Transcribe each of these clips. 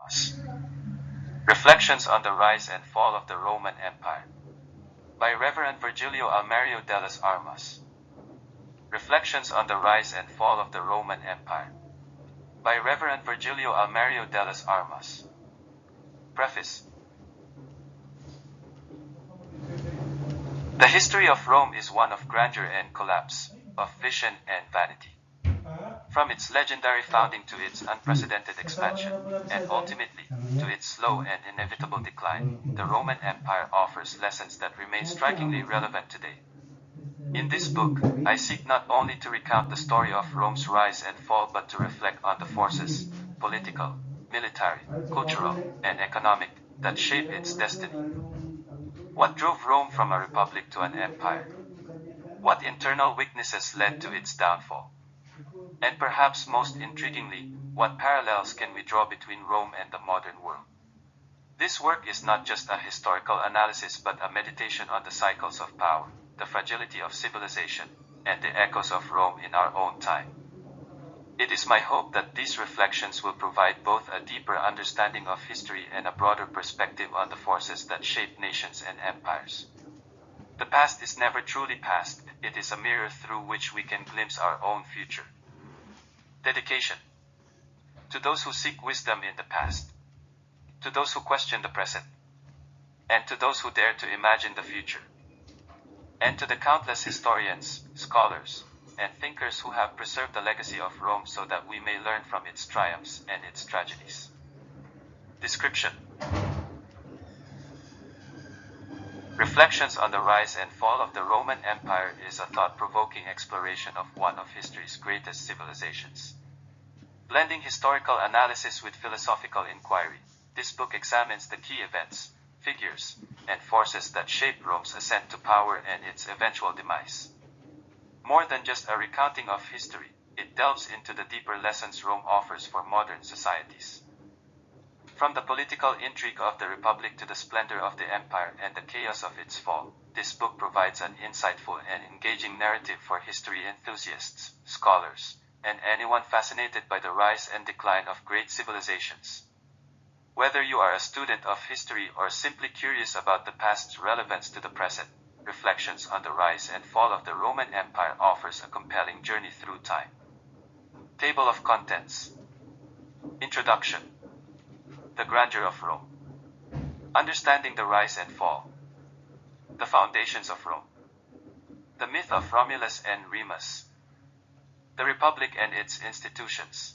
Armas. Reflections on the Rise and Fall of the Roman Empire. By Reverend Virgilio Almerio de las Armas. Reflections on the Rise and Fall of the Roman Empire. By Reverend Virgilio Almerio de las Armas. Preface. The history of Rome is one of grandeur and collapse, of vision and vanity. From its legendary founding to its unprecedented expansion, and ultimately to its slow and inevitable decline, the Roman Empire offers lessons that remain strikingly relevant today. In this book, I seek not only to recount the story of Rome's rise and fall but to reflect on the forces, political, military, cultural, and economic, that shape its destiny. What drove Rome from a republic to an empire? What internal weaknesses led to its downfall? And perhaps most intriguingly, what parallels can we draw between Rome and the modern world? This work is not just a historical analysis but a meditation on the cycles of power, the fragility of civilization, and the echoes of Rome in our own time. It is my hope that these reflections will provide both a deeper understanding of history and a broader perspective on the forces that shape nations and empires. The past is never truly past, it is a mirror through which we can glimpse our own future. Dedication. To those who seek wisdom in the past, to those who question the present, and to those who dare to imagine the future, and to the countless historians, scholars, and thinkers who have preserved the legacy of Rome so that we may learn from its triumphs and its tragedies. Description. Reflections on the Rise and Fall of the Roman Empire is a thought-provoking exploration of one of history's greatest civilizations. Blending historical analysis with philosophical inquiry, this book examines the key events, figures, and forces that shaped Rome's ascent to power and its eventual demise. More than just a recounting of history, it delves into the deeper lessons Rome offers for modern societies. From the political intrigue of the Republic to the splendor of the empire and the chaos of its fall, this book provides an insightful and engaging narrative for history enthusiasts, scholars, and anyone fascinated by the rise and decline of great civilizations. Whether you are a student of history or simply curious about the past's relevance to the present, Reflections on the Rise and Fall of the Roman Empire offers a compelling journey through time. Table of Contents. Introduction. The Grandeur of Rome. Understanding the Rise and Fall. The Foundations of Rome. The Myth of Romulus and Remus. The Republic and its Institutions.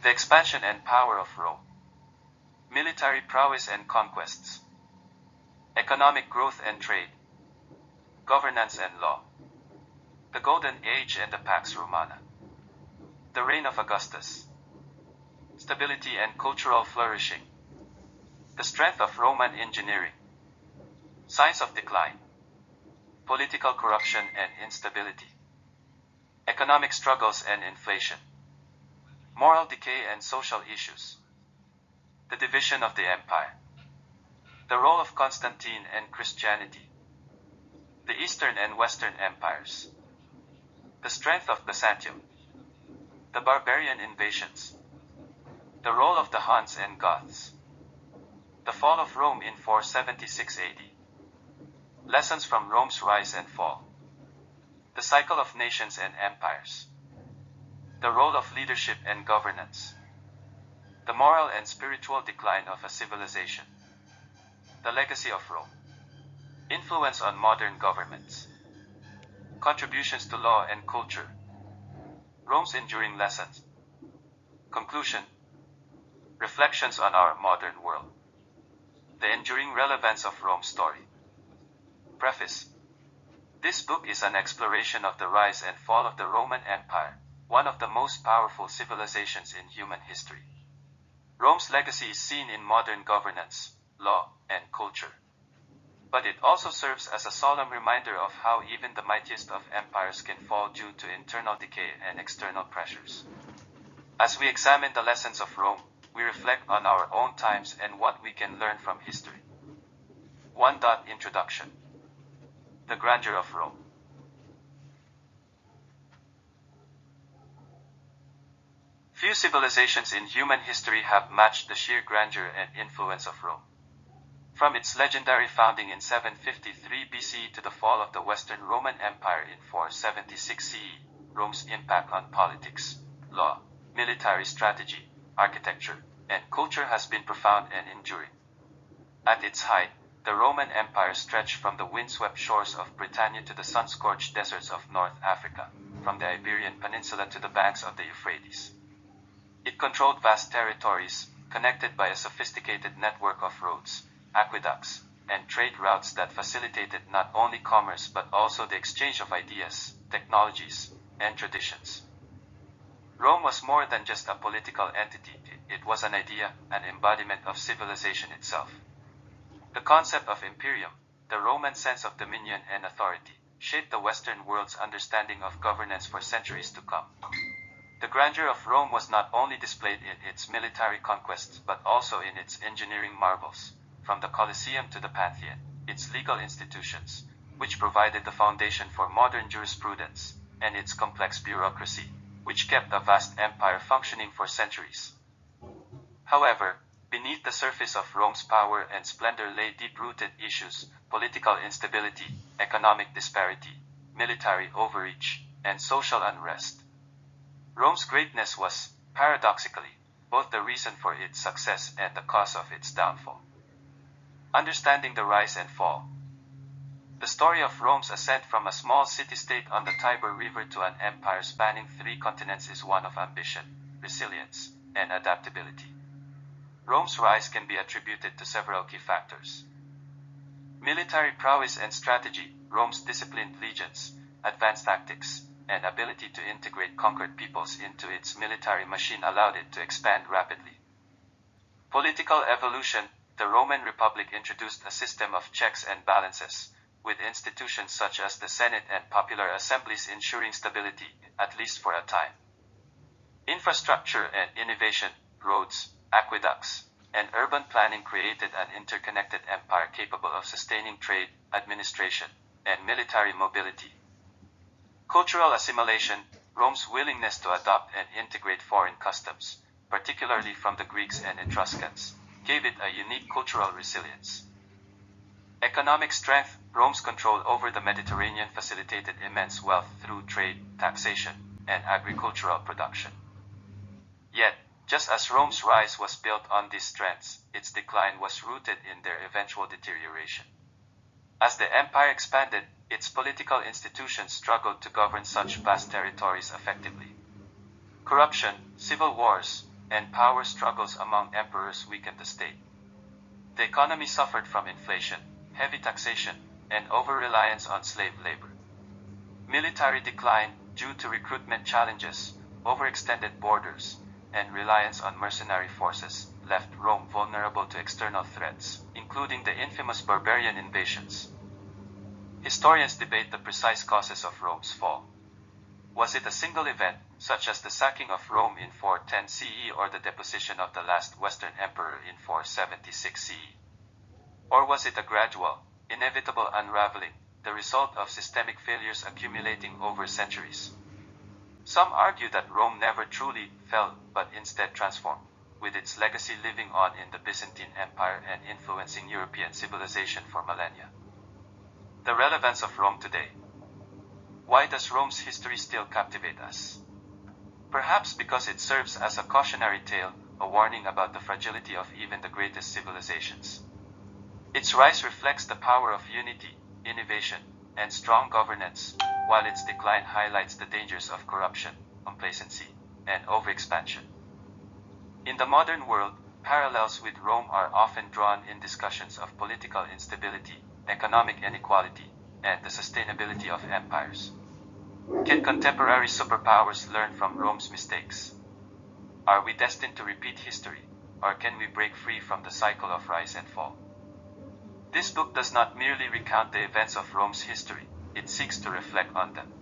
The Expansion and Power of Rome. Military Prowess and Conquests. Economic Growth and Trade. Governance and Law. The Golden Age and the Pax Romana. The Reign of Augustus. Stability and Cultural Flourishing. The Strength of Roman Engineering. Signs of Decline. Political Corruption and Instability. Economic Struggles and Inflation. Moral Decay and Social Issues. The Division of the Empire. The Role of Constantine and Christianity. The Eastern and Western Empires. The Strength of Byzantium. The Barbarian Invasions. The Role of the Huns and Goths. The Fall of Rome in 476 AD. Lessons from Rome's Rise and Fall. The Cycle of Nations and Empires. The Role of Leadership and Governance. The Moral and Spiritual Decline of a Civilization. The Legacy of Rome. Influence on Modern Governments. Contributions to Law and Culture. Rome's Enduring Lessons. Conclusion. Reflections on our modern world. The enduring relevance of Rome's story. Preface. This book is an exploration of the rise and fall of the Roman Empire, one of the most powerful civilizations in human history. Rome's legacy is seen in modern governance, law, and culture. But it also serves as a solemn reminder of how even the mightiest of empires can fall due to internal decay and external pressures. As we examine the lessons of Rome, we reflect on our own times and what we can learn from history. 1. Introduction. The Grandeur of Rome. Few civilizations in human history have matched the sheer grandeur and influence of Rome. From its legendary founding in 753 BCE to the fall of the Western Roman Empire in 476 CE, Rome's impact on politics, law, military strategy, architecture, and culture has been profound and enduring. At its height, the Roman Empire stretched from the windswept shores of Britannia to the sun-scorched deserts of North Africa, from the Iberian Peninsula to the banks of the Euphrates. It controlled vast territories, connected by a sophisticated network of roads, aqueducts, and trade routes that facilitated not only commerce but also the exchange of ideas, technologies, and traditions. Rome was more than just a political entity, it was an idea, an embodiment of civilization itself. The concept of imperium, the Roman sense of dominion and authority, shaped the Western world's understanding of governance for centuries to come. The grandeur of Rome was not only displayed in its military conquests but also in its engineering marvels, from the Colosseum to the Pantheon, its legal institutions, which provided the foundation for modern jurisprudence, and its complex bureaucracy, which kept a vast empire functioning for centuries. However, beneath the surface of Rome's power and splendor lay deep-rooted issues: political instability, economic disparity, military overreach, and social unrest. Rome's greatness was, paradoxically, both the reason for its success and the cause of its downfall. Understanding the rise and fall. The story of Rome's ascent from a small city-state on the Tiber River to an empire spanning 3 continents is one of ambition, resilience, and adaptability. Rome's rise can be attributed to several key factors. Military prowess and strategy. Rome's disciplined legions, advanced tactics, and ability to integrate conquered peoples into its military machine allowed it to expand rapidly. Political evolution. The Roman Republic introduced a system of checks and balances, with institutions such as the Senate and popular assemblies ensuring stability, at least for a time. Infrastructure and innovation. Roads, aqueducts, and urban planning created an interconnected empire capable of sustaining trade, administration, and military mobility. Cultural assimilation. Rome's willingness to adopt and integrate foreign customs, particularly from the Greeks and Etruscans, gave it a unique cultural resilience. Economic strength. Rome's control over the Mediterranean facilitated immense wealth through trade, taxation, and agricultural production. Yet, just as Rome's rise was built on these strengths, its decline was rooted in their eventual deterioration. As the empire expanded, its political institutions struggled to govern such vast territories effectively. Corruption, civil wars, and power struggles among emperors weakened the state. The economy suffered from inflation, heavy taxation, and over-reliance on slave labor. Military decline, due to recruitment challenges, overextended borders, and reliance on mercenary forces, left Rome vulnerable to external threats, including the infamous barbarian invasions. Historians debate the precise causes of Rome's fall. Was it a single event, such as the sacking of Rome in 410 CE or the deposition of the last Western emperor in 476 CE? Or was it a gradual, inevitable unraveling, the result of systemic failures accumulating over centuries? Some argue that Rome never truly fell, but instead transformed, with its legacy living on in the Byzantine Empire and influencing European civilization for millennia. The relevance of Rome today. Why does Rome's history still captivate us? Perhaps because it serves as a cautionary tale, a warning about the fragility of even the greatest civilizations. Its rise reflects the power of unity, innovation, and strong governance, while its decline highlights the dangers of corruption, complacency, and overexpansion. In the modern world, parallels with Rome are often drawn in discussions of political instability, economic inequality, and the sustainability of empires. Can contemporary superpowers learn from Rome's mistakes? Are we destined to repeat history, or can we break free from the cycle of rise and fall? This book does not merely recount the events of Rome's history, it seeks to reflect on them.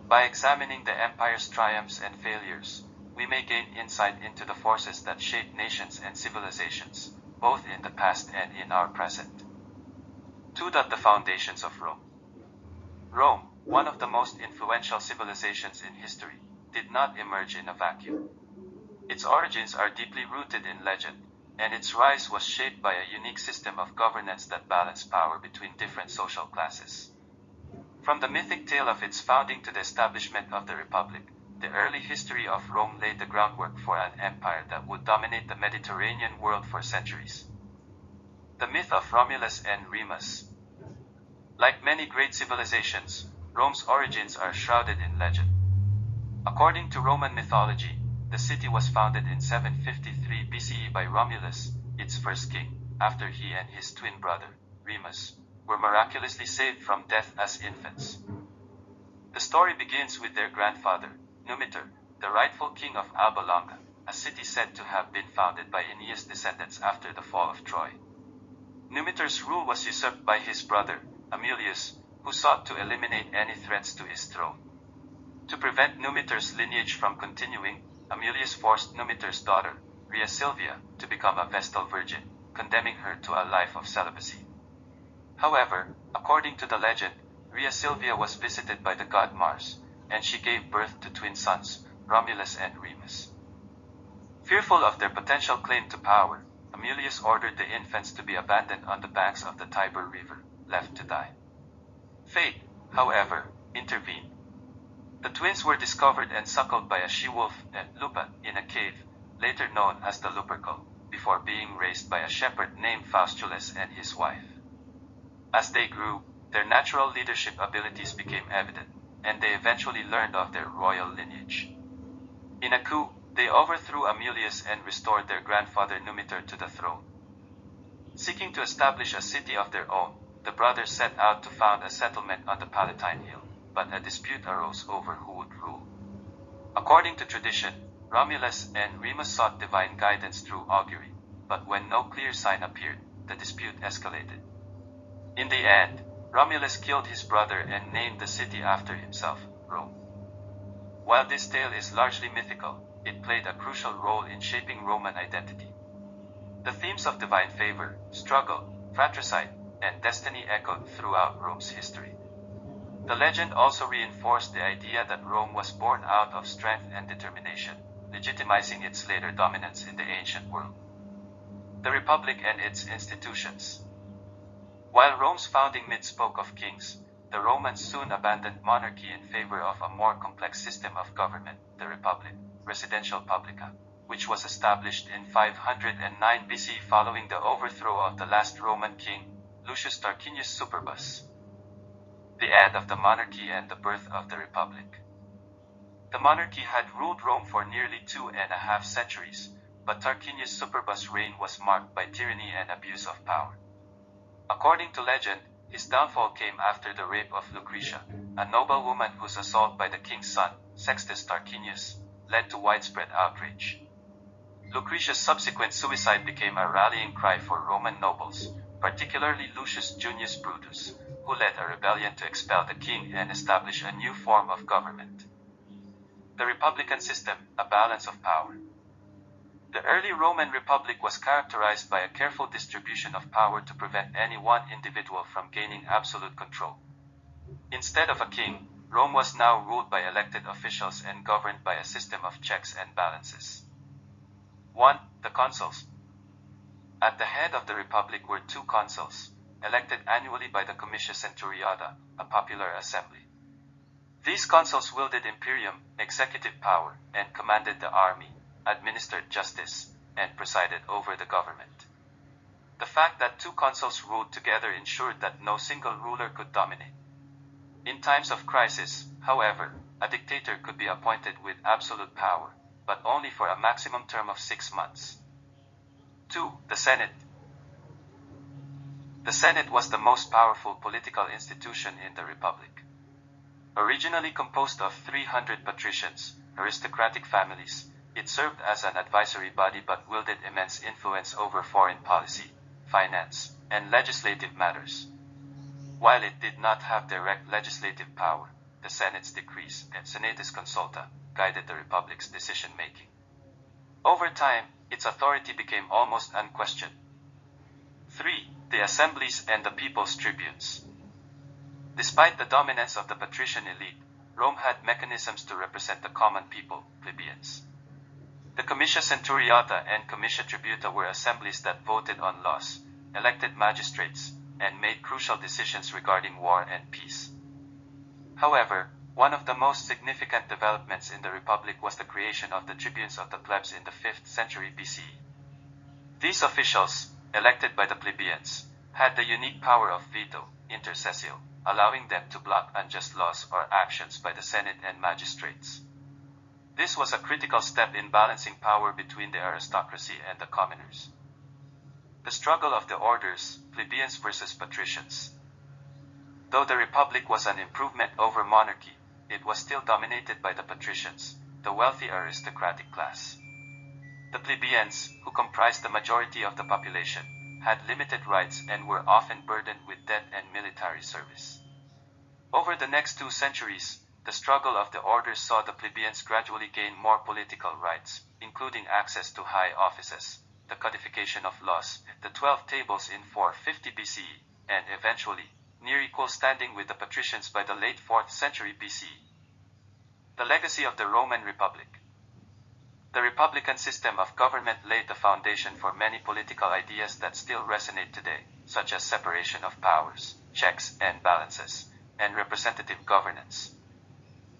By examining the empire's triumphs and failures, we may gain insight into the forces that shape nations and civilizations, both in the past and in our present. 2. The foundations of Rome. Rome, one of the most influential civilizations in history, did not emerge in a vacuum. Its origins are deeply rooted in legend, and its rise was shaped by a unique system of governance that balanced power between different social classes. From the mythic tale of its founding to the establishment of the Republic, the early history of Rome laid the groundwork for an empire that would dominate the Mediterranean world for centuries. The myth of Romulus and Remus. Like many great civilizations, Rome's origins are shrouded in legend. According to Roman mythology, the city was founded in 753 BCE by Romulus, its first king, after he and his twin brother, Remus, were miraculously saved from death as infants. The story begins with their grandfather, Numitor, the rightful king of Alba Longa, a city said to have been founded by Aeneas' descendants after the fall of Troy. Numitor's rule was usurped by his brother, Amulius, who sought to eliminate any threats to his throne. To prevent Numitor's lineage from continuing, Amulius forced Numitor's daughter, Rhea Silvia, to become a Vestal virgin, condemning her to a life of celibacy. However, according to the legend, Rhea Silvia was visited by the god Mars, and she gave birth to twin sons, Romulus and Remus. Fearful of their potential claim to power, Amulius ordered the infants to be abandoned on the banks of the Tiber River, left to die. Fate, however, intervened. The twins were discovered and suckled by a she-wolf, Lupa, in a cave, later known as the Lupercal, before being raised by a shepherd named Faustulus and his wife. As they grew, their natural leadership abilities became evident, and they eventually learned of their royal lineage. In a coup, they overthrew Amulius and restored their grandfather Numitor to the throne. Seeking to establish a city of their own, the brothers set out to found a settlement on the Palatine Hill, but a dispute arose over who would rule. According to tradition, Romulus and Remus sought divine guidance through augury, but when no clear sign appeared, the dispute escalated. In the end, Romulus killed his brother and named the city after himself, Rome. While this tale is largely mythical, it played a crucial role in shaping Roman identity. The themes of divine favor, struggle, fratricide, and destiny echoed throughout Rome's history. The legend also reinforced the idea that Rome was born out of strength and determination, legitimizing its later dominance in the ancient world. The Republic and its institutions. While Rome's founding myth spoke of kings, the Romans soon abandoned monarchy in favor of a more complex system of government, the Republic, Residential Publica, which was established in 509 BC following the overthrow of the last Roman king, Lucius Tarquinius Superbus. The end of the monarchy and the birth of the Republic. The monarchy had ruled Rome for nearly 2.5 centuries, but Tarquinius Superbus' reign was marked by tyranny and abuse of power. According to legend, his downfall came after the rape of Lucretia, a noblewoman whose assault by the king's son, Sextus Tarquinius, led to widespread outrage. Lucretia's subsequent suicide became a rallying cry for Roman nobles, particularly Lucius Junius Brutus, who led a rebellion to expel the king and establish a new form of government. The Republican system, a balance of power. The early Roman Republic was characterized by a careful distribution of power to prevent any one individual from gaining absolute control. Instead of a king, Rome was now ruled by elected officials and governed by a system of checks and balances. 1. The consuls. At the head of the Republic were 2 consuls, elected annually by the Comitia Centuriata, a popular assembly. These consuls wielded imperium, executive power, and commanded the army, administered justice, and presided over the government. The fact that 2 consuls ruled together ensured that no single ruler could dominate. In times of crisis, however, a dictator could be appointed with absolute power, but only for a maximum term of 6 months. 2. The Senate. The Senate was the most powerful political institution in the Republic. Originally composed of 300 patricians, aristocratic families, it served as an advisory body but wielded immense influence over foreign policy, finance, and legislative matters. While it did not have direct legislative power, the Senate's decrees, Senatus Consulta, guided the Republic's decision-making. Over time, its authority became almost unquestioned. 3. The assemblies and the people's tribunes. Despite the dominance of the patrician elite, Rome had mechanisms to represent the common people, plebeians. The comitia centuriata and comitia tributa were assemblies that voted on laws, elected magistrates, and made crucial decisions regarding war and peace. However, one of the most significant developments in the Republic was the creation of the tribunes of the plebs in the 5th century BCE. These officials, elected by the plebeians, had the unique power of veto, intercessio, allowing them to block unjust laws or actions by the Senate and magistrates. This was a critical step in balancing power between the aristocracy and the commoners. The struggle of the orders, plebeians versus patricians. Though the Republic was an improvement over monarchy, it was still dominated by the patricians, the wealthy aristocratic class. The plebeians, who comprised the majority of the population, had limited rights and were often burdened with debt and military service. Over the next 2 centuries, the struggle of the orders saw the plebeians gradually gain more political rights, including access to high offices, the codification of laws, the 12 tables in 450 BCE, and eventually, near equal standing with the patricians by the late 4th century BCE. The legacy of the Roman Republic. The republican system of government laid the foundation for many political ideas that still resonate today, such as separation of powers, checks and balances, and representative governance.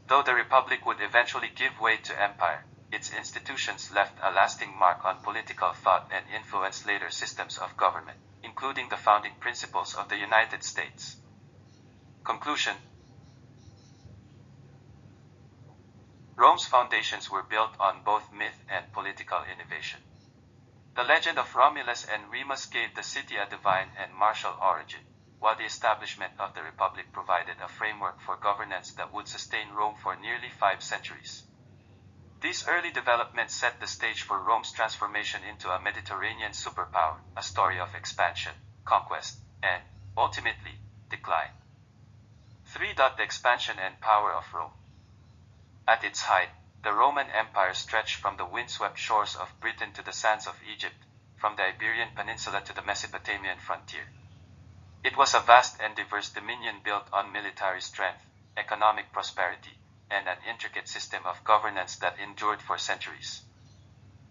Though the Republic would eventually give way to empire, its institutions left a lasting mark on political thought and influenced later systems of government, including the founding principles of the United States. Conclusion. Rome's foundations were built on both myth and political innovation. The legend of Romulus and Remus gave the city a divine and martial origin, while the establishment of the Republic provided a framework for governance that would sustain Rome for nearly 5 centuries. These early developments set the stage for Rome's transformation into a Mediterranean superpower, a story of expansion, conquest, and, ultimately, decline. 3. The expansion and power of Rome. At its height, the Roman Empire stretched from the windswept shores of Britain to the sands of Egypt, from the Iberian Peninsula to the Mesopotamian frontier. It was a vast and diverse dominion built on military strength, economic prosperity, and an intricate system of governance that endured for centuries.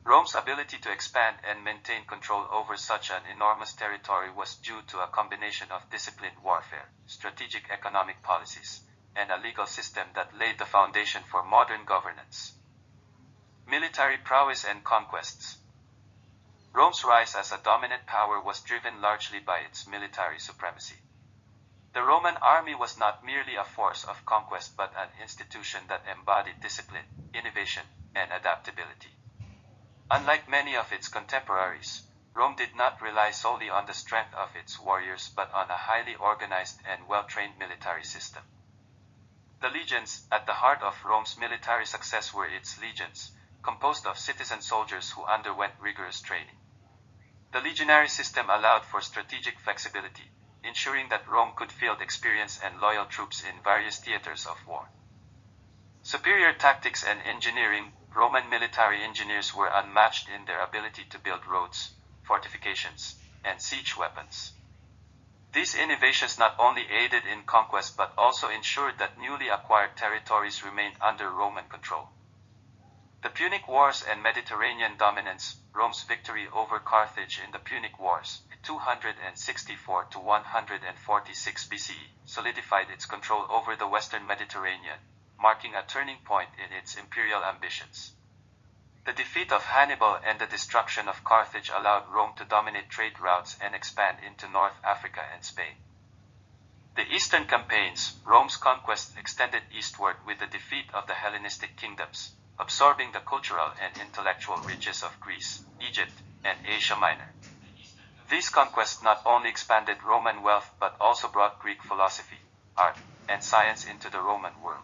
Rome's ability to expand and maintain control over such an enormous territory was due to a combination of disciplined warfare, strategic economic policies, and a legal system that laid the foundation for modern governance. Military prowess and conquests. Rome's rise as a dominant power was driven largely by its military supremacy. The Roman army was not merely a force of conquest but an institution that embodied discipline, innovation, and adaptability. Unlike many of its contemporaries, Rome did not rely solely on the strength of its warriors but on a highly organized and well-trained military system. The legions, at the heart of Rome's military success, were its legions, composed of citizen soldiers who underwent rigorous training. The legionary system allowed for strategic flexibility, ensuring that Rome could field experienced and loyal troops in various theaters of war. Superior tactics and engineering. Roman military engineers were unmatched in their ability to build roads, fortifications, and siege weapons. These innovations not only aided in conquest but also ensured that newly acquired territories remained under Roman control. The Punic Wars and Mediterranean dominance. Rome's victory over Carthage in the Punic Wars, 264 to 146 BCE, solidified its control over the western Mediterranean, marking a turning point in its imperial ambitions. The defeat of Hannibal and the destruction of Carthage allowed Rome to dominate trade routes and expand into North Africa and Spain. The Eastern campaigns. Rome's conquest extended eastward with the defeat of the Hellenistic kingdoms, absorbing the cultural and intellectual riches of Greece, Egypt, and Asia Minor. These conquests not only expanded Roman wealth but also brought Greek philosophy, art, and science into the Roman world.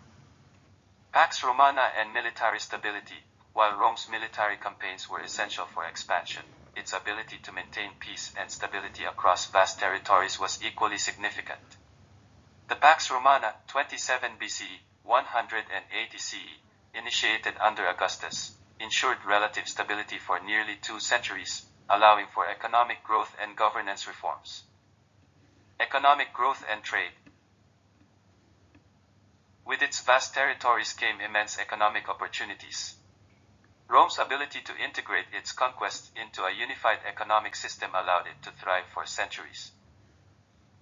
Pax Romana and military stability. While Rome's military campaigns were essential for expansion, its ability to maintain peace and stability across vast territories was equally significant. The Pax Romana, 27 BCE, 180 CE, initiated under Augustus, ensured relative stability for nearly 2 centuries, allowing for economic growth and governance reforms. Economic growth and trade. With its vast territories came immense economic opportunities. Rome's ability to integrate its conquests into a unified economic system allowed it to thrive for centuries.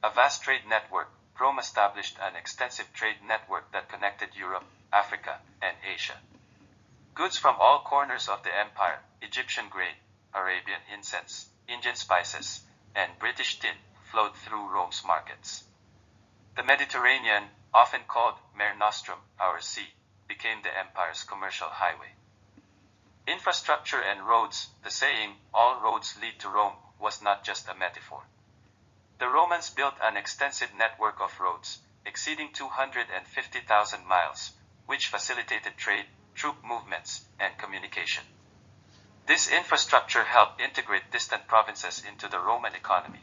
A vast trade network, Rome established an extensive trade network that connected Europe, Africa, and Asia. Goods from all corners of the empire, Egyptian grain, Arabian incense, Indian spices, and British tin, flowed through Rome's markets. The Mediterranean, often called Mare Nostrum, our sea, became the empire's commercial highway. Infrastructure and roads, the saying, all roads lead to Rome, was not just a metaphor. The Romans built an extensive network of roads, exceeding 250,000 miles, which facilitated trade, troop movements, and communication. This infrastructure helped integrate distant provinces into the Roman economy.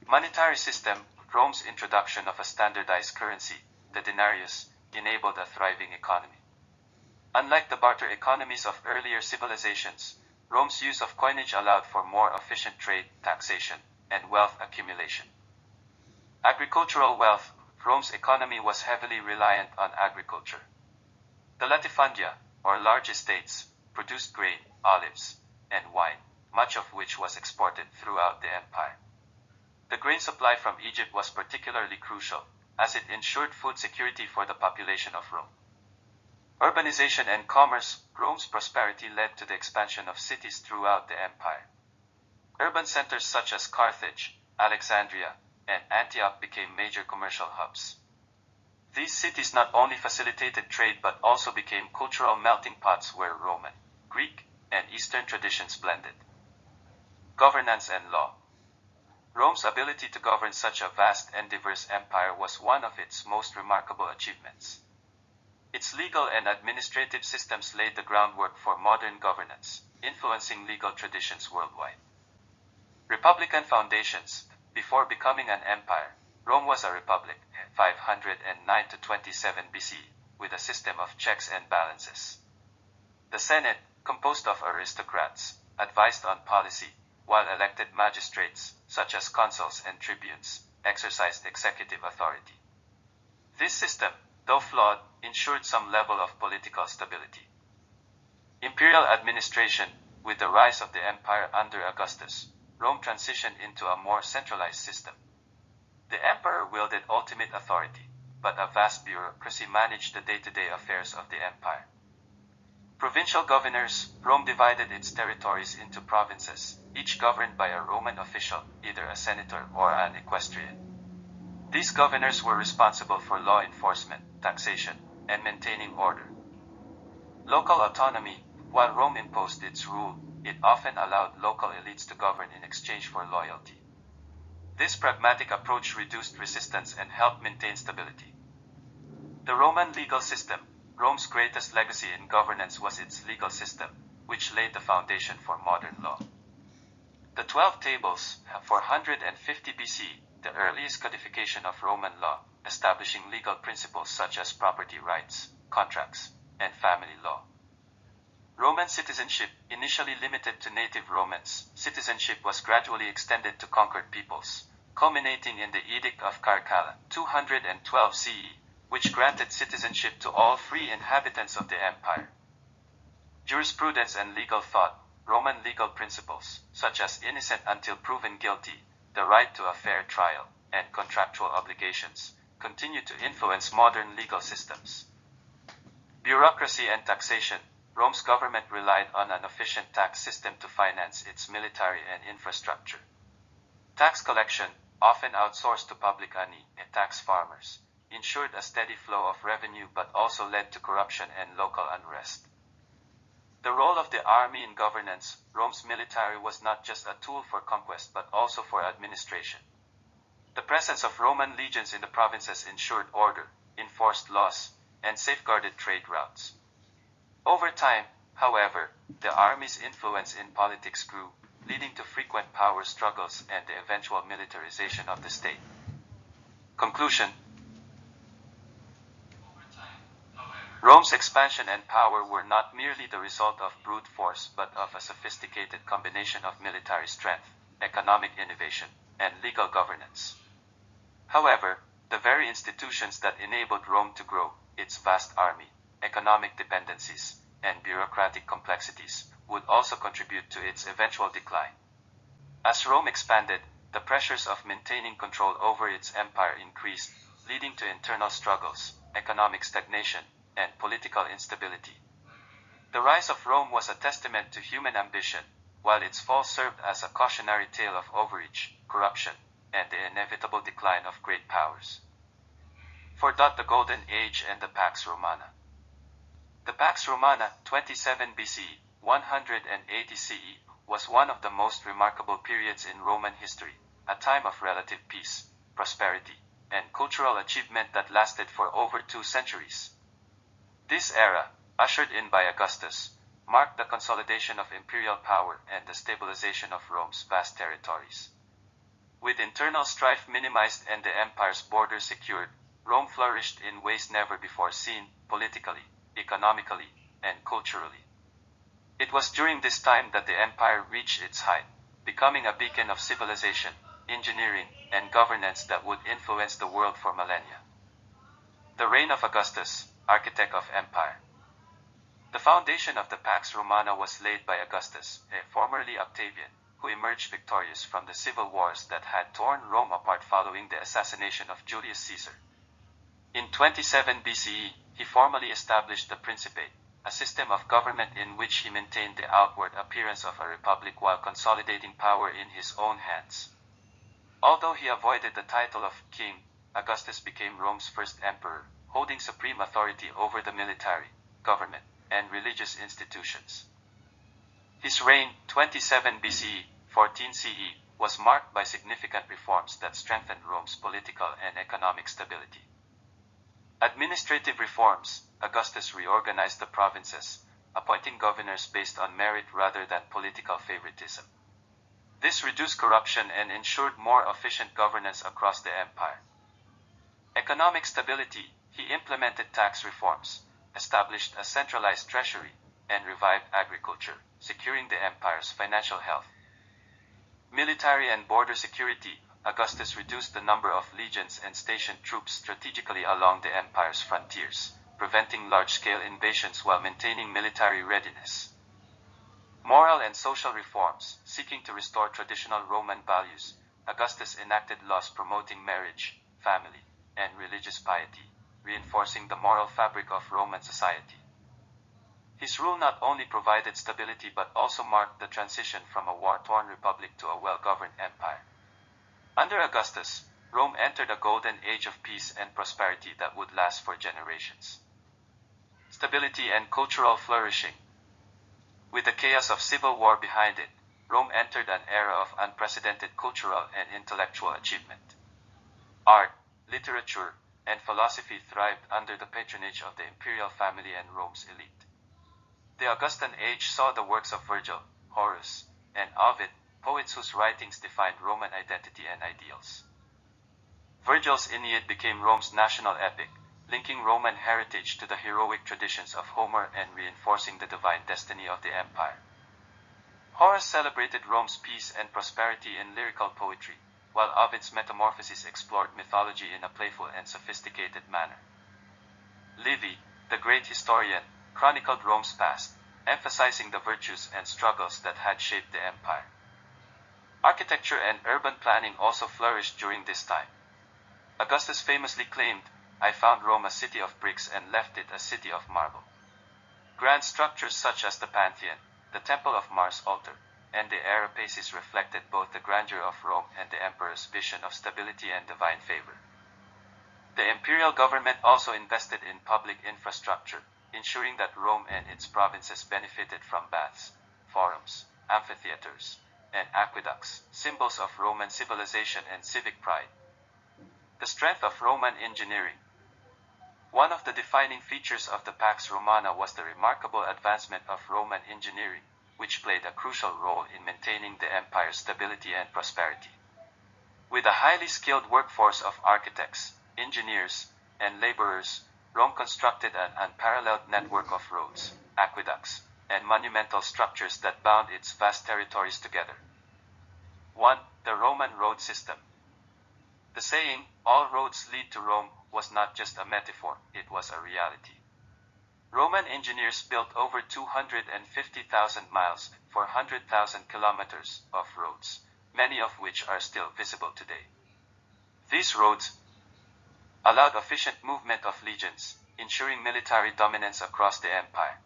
Monetary system, Rome's introduction of a standardized currency, the denarius, enabled a thriving economy. Unlike the barter economies of earlier civilizations, Rome's use of coinage allowed for more efficient trade, taxation, and wealth accumulation. Agricultural wealth, Rome's economy was heavily reliant on agriculture. The latifundia, or large estates, produced grain, olives, and wine, much of which was exported throughout the empire. The grain supply from Egypt was particularly crucial, as it ensured food security for the population of Rome. Urbanization and commerce, Rome's prosperity led to the expansion of cities throughout the empire. Urban centers such as Carthage, Alexandria, and Antioch became major commercial hubs. These cities not only facilitated trade but also became cultural melting pots where Roman, Greek, and Eastern traditions blended. Governance and law. Rome's ability to govern such a vast and diverse empire was one of its most remarkable achievements. Its legal and administrative systems laid the groundwork for modern governance, influencing legal traditions worldwide. Republican foundations. Before becoming an empire, Rome was a republic, 509 to 27 BC, with a system of checks and balances. The Senate, composed of aristocrats, advised on policy, while elected magistrates, such as consuls and tribunes, exercised executive authority. This system, though flawed, ensured some level of political stability. Imperial administration. With the rise of the empire under Augustus, Rome transitioned into a more centralized system. The emperor wielded ultimate authority, but a vast bureaucracy managed the day-to-day affairs of the empire. Provincial governors. Rome divided its territories into provinces, each governed by a Roman official, either a senator or an equestrian. These governors were responsible for law enforcement, taxation, and maintaining order. Local autonomy. While Rome imposed its rule, it often allowed local elites to govern in exchange for loyalty. This pragmatic approach reduced resistance and helped maintain stability. The Roman legal system. Rome's greatest legacy in governance was its legal system, which laid the foundation for modern law. The 12 Tables, 450 BC, the earliest codification of Roman law, establishing legal principles such as property rights, contracts, and family law. Roman citizenship, initially limited to native Romans, citizenship was gradually extended to conquered peoples, culminating in the Edict of Caracalla, 212 CE, which granted citizenship to all free inhabitants of the empire. Jurisprudence and legal thought. Roman legal principles, such as innocent until proven guilty, the right to a fair trial, and contractual obligations, continue to influence modern legal systems. Bureaucracy and taxation. Rome's government relied on an efficient tax system to finance its military and infrastructure. Tax collection, often outsourced to public ani, tax farmers, ensured a steady flow of revenue but also led to corruption and local unrest. The role of the army in governance. Rome's military was not just a tool for conquest but also for administration. The presence of Roman legions in the provinces ensured order, enforced laws, and safeguarded trade routes. Over time, however, the army's influence in politics grew, leading to frequent power struggles and the eventual militarization of the state. Conclusion. Rome's expansion and power were not merely the result of brute force but of a sophisticated combination of military strength, economic innovation, and legal governance. However, the very institutions that enabled Rome to grow, its vast army, economic dependencies, and bureaucratic complexities would also contribute to its eventual decline. As Rome expanded, the pressures of maintaining control over its empire increased, leading to internal struggles, economic stagnation, and political instability. The rise of Rome was a testament to human ambition, while its fall served as a cautionary tale of overreach, corruption, and the inevitable decline of great powers. For the Golden Age and the Pax Romana. The Pax Romana, 27 BCE, 180 CE, was one of the most remarkable periods in Roman history, a time of relative peace, prosperity, and cultural achievement that lasted for over 2 centuries. This era, ushered in by Augustus, marked the consolidation of imperial power and the stabilization of Rome's vast territories. With internal strife minimized and the empire's borders secured, Rome flourished in ways never before seen, politically, economically, and culturally. It was during this time that the empire reached its height, becoming a beacon of civilization, engineering, and governance that would influence the world for millennia. The reign of Augustus, architect of empire. The foundation of the Pax Romana was laid by Augustus, formerly Octavian, who emerged victorious from the civil wars that had torn Rome apart following the assassination of Julius Caesar. In 27 BCE, he formally established the Principate, a system of government in which he maintained the outward appearance of a republic while consolidating power in his own hands. Although he avoided the title of king, Augustus became Rome's first emperor, holding supreme authority over the military, government, and religious institutions. His reign, 27 BCE, 14 CE, was marked by significant reforms that strengthened Rome's political and economic stability. Administrative reforms. Augustus reorganized the provinces, appointing governors based on merit rather than political favoritism. This reduced corruption and ensured more efficient governance across the empire. Economic stability. He implemented tax reforms, established a centralized treasury, and revived agriculture, securing the empire's financial health. Military and border security. Augustus reduced the number of legions and stationed troops strategically along the empire's frontiers, preventing large-scale invasions while maintaining military readiness. Moral and social reforms. Seeking to restore traditional Roman values, Augustus enacted laws promoting marriage, family, and religious piety, reinforcing the moral fabric of Roman society. His rule not only provided stability but also marked the transition from a war-torn republic to a well-governed empire. Under Augustus, Rome entered a golden age of peace and prosperity that would last for generations. Stability and cultural flourishing. With the chaos of civil war behind it, Rome entered an era of unprecedented cultural and intellectual achievement. Art, literature, and philosophy thrived under the patronage of the imperial family and Rome's elite. The Augustan age saw the works of Virgil, Horace, and Ovid, poets whose writings defined Roman identity and ideals. Virgil's Aeneid became Rome's national epic, linking Roman heritage to the heroic traditions of Homer and reinforcing the divine destiny of the empire. Horace celebrated Rome's peace and prosperity in lyrical poetry, while Ovid's Metamorphoses explored mythology in a playful and sophisticated manner. Livy, the great historian, chronicled Rome's past, emphasizing the virtues and struggles that had shaped the empire. Architecture and urban planning also flourished during this time. Augustus famously claimed, "I found Rome a city of bricks and left it a city of marble." Grand structures such as the Pantheon, the Temple of Mars altar, and the Areopagus reflected both the grandeur of Rome and the emperor's vision of stability and divine favor. The imperial government also invested in public infrastructure, ensuring that Rome and its provinces benefited from baths, forums, amphitheaters, and aqueducts, symbols of Roman civilization and civic pride. The strength of Roman engineering. One of the defining features of the Pax Romana was the remarkable advancement of Roman engineering, which played a crucial role in maintaining the empire's stability and prosperity. With a highly skilled workforce of architects, engineers, and laborers, Rome constructed an unparalleled network of roads, aqueducts, and monumental structures that bound its vast territories together. 1. The Roman road system. The saying, "all roads lead to Rome," was not just a metaphor, it was a reality. Roman engineers built over 250,000 miles, 400,000 kilometers of roads, many of which are still visible today. These roads allowed efficient movement of legions, ensuring military dominance across the empire,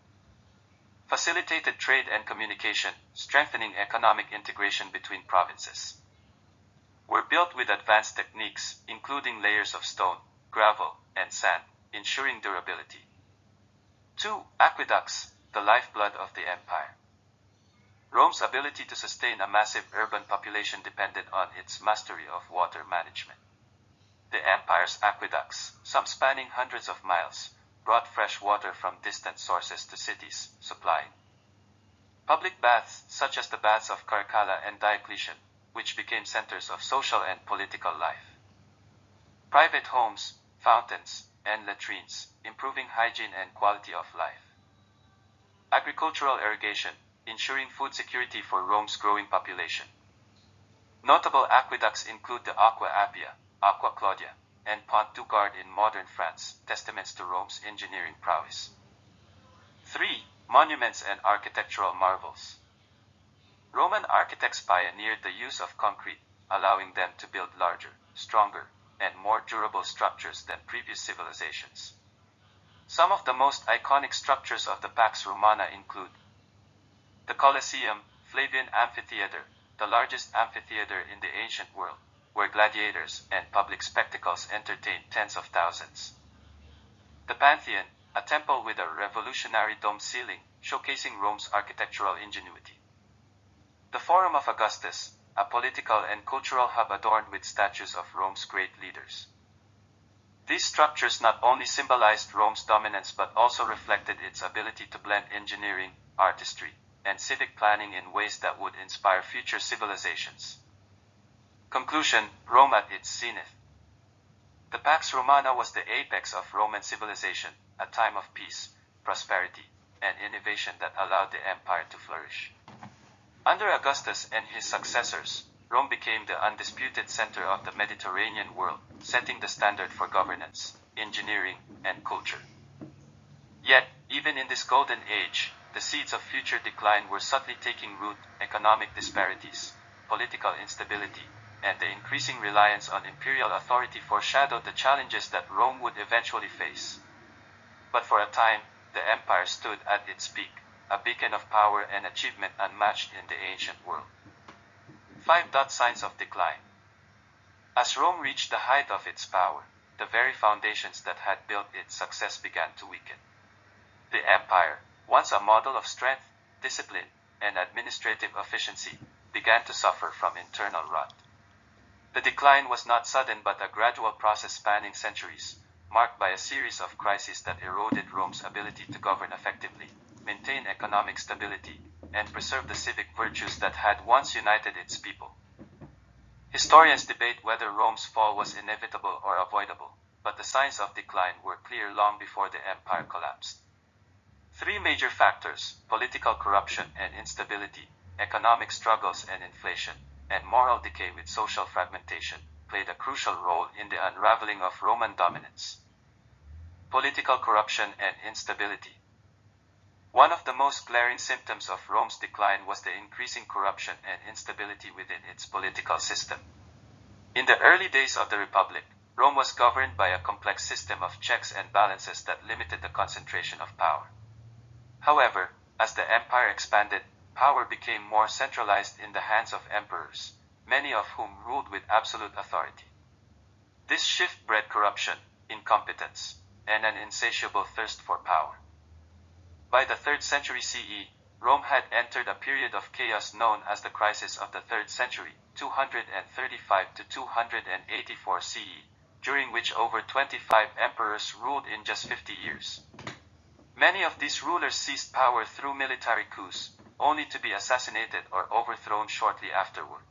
facilitated trade and communication, strengthening economic integration between provinces, were built with advanced techniques, including layers of stone, gravel, and sand, ensuring durability. 2. Aqueducts, the lifeblood of the empire. Rome's ability to sustain a massive urban population depended on its mastery of water management. The empire's aqueducts, some spanning hundreds of miles, brought fresh water from distant sources to cities, supplying public baths, such as the baths of Caracalla and Diocletian, which became centers of social and political life. Private homes, fountains, and latrines, improving hygiene and quality of life. Agricultural irrigation, ensuring food security for Rome's growing population. Notable aqueducts include the Aqua Appia, Aqua Claudia, and Pont du Gard in modern France, testaments to Rome's engineering prowess. 3. Monuments and architectural marvels. Roman architects pioneered the use of concrete, allowing them to build larger, stronger, and more durable structures than previous civilizations. Some of the most iconic structures of the Pax Romana include the Colosseum, Flavian Amphitheater, the largest amphitheater in the ancient world, where gladiators and public spectacles entertained tens of thousands. The Pantheon, a temple with a revolutionary dome ceiling, showcasing Rome's architectural ingenuity. The Forum of Augustus, a political and cultural hub adorned with statues of Rome's great leaders. These structures not only symbolized Rome's dominance but also reflected its ability to blend engineering, artistry, and civic planning in ways that would inspire future civilizations. Conclusion: Rome at its zenith. The Pax Romana was the apex of Roman civilization, a time of peace, prosperity, and innovation that allowed the empire to flourish. Under Augustus and his successors, Rome became the undisputed center of the Mediterranean world, setting the standard for governance, engineering, and culture. Yet, even in this golden age, the seeds of future decline were subtly taking root: economic disparities, political instability, and the increasing reliance on imperial authority foreshadowed the challenges that Rome would eventually face. But for a time, the empire stood at its peak, a beacon of power and achievement unmatched in the ancient world. 5. Signs of decline. As Rome reached the height of its power, the very foundations that had built its success began to weaken. The empire, once a model of strength, discipline, and administrative efficiency, began to suffer from internal rot. The decline was not sudden but a gradual process spanning centuries, marked by a series of crises that eroded Rome's ability to govern effectively, maintain economic stability, and preserve the civic virtues that had once united its people. Historians debate whether Rome's fall was inevitable or avoidable, but the signs of decline were clear long before the empire collapsed. 3 major factors: political corruption and instability, economic struggles and inflation, and moral decay with social fragmentation, played a crucial role in the unraveling of Roman dominance. Political corruption and instability. One of the most glaring symptoms of Rome's decline was the increasing corruption and instability within its political system. In the early days of the Republic, Rome was governed by a complex system of checks and balances that limited the concentration of power. However, as the empire expanded, power became more centralized in the hands of emperors, many of whom ruled with absolute authority. This shift bred corruption, incompetence, and an insatiable thirst for power. By the 3rd century CE, Rome had entered a period of chaos known as the Crisis of the 3rd century, 235 to 284 CE, during which over 25 emperors ruled in just 50 years. Many of these rulers seized power through military coups, only to be assassinated or overthrown shortly afterward.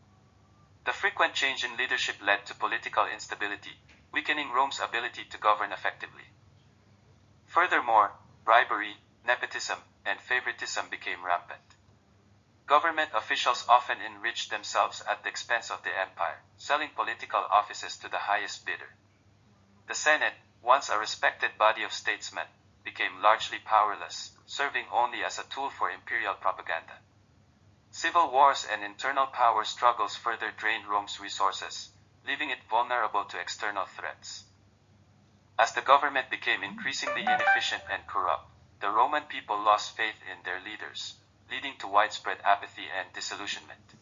The frequent change in leadership led to political instability, weakening Rome's ability to govern effectively. Furthermore, bribery, nepotism, and favoritism became rampant. Government officials often enriched themselves at the expense of the empire, selling political offices to the highest bidder. The Senate, once a respected body of statesmen, became largely powerless, serving only as a tool for imperial propaganda. Civil wars and internal power struggles further drained Rome's resources, leaving it vulnerable to external threats. As the government became increasingly inefficient and corrupt, the Roman people lost faith in their leaders, leading to widespread apathy and disillusionment.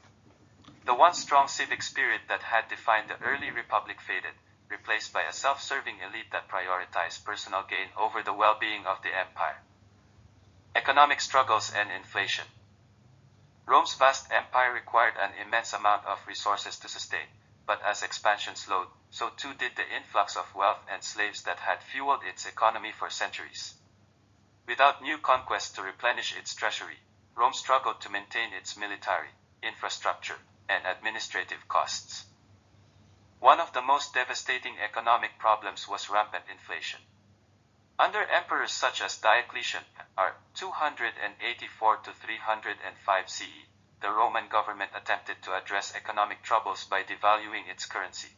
The once strong civic spirit that had defined the early republic faded, replaced by a self-serving elite that prioritized personal gain over the well-being of the empire. Economic struggles and inflation. Rome's vast empire required an immense amount of resources to sustain, but as expansion slowed, so too did the influx of wealth and slaves that had fueled its economy for centuries. Without new conquests to replenish its treasury, Rome struggled to maintain its military, infrastructure, and administrative costs. One of the most devastating economic problems was rampant inflation. Under emperors such as Diocletian, r. 284 to 305 CE, the Roman government attempted to address economic troubles by devaluing its currency.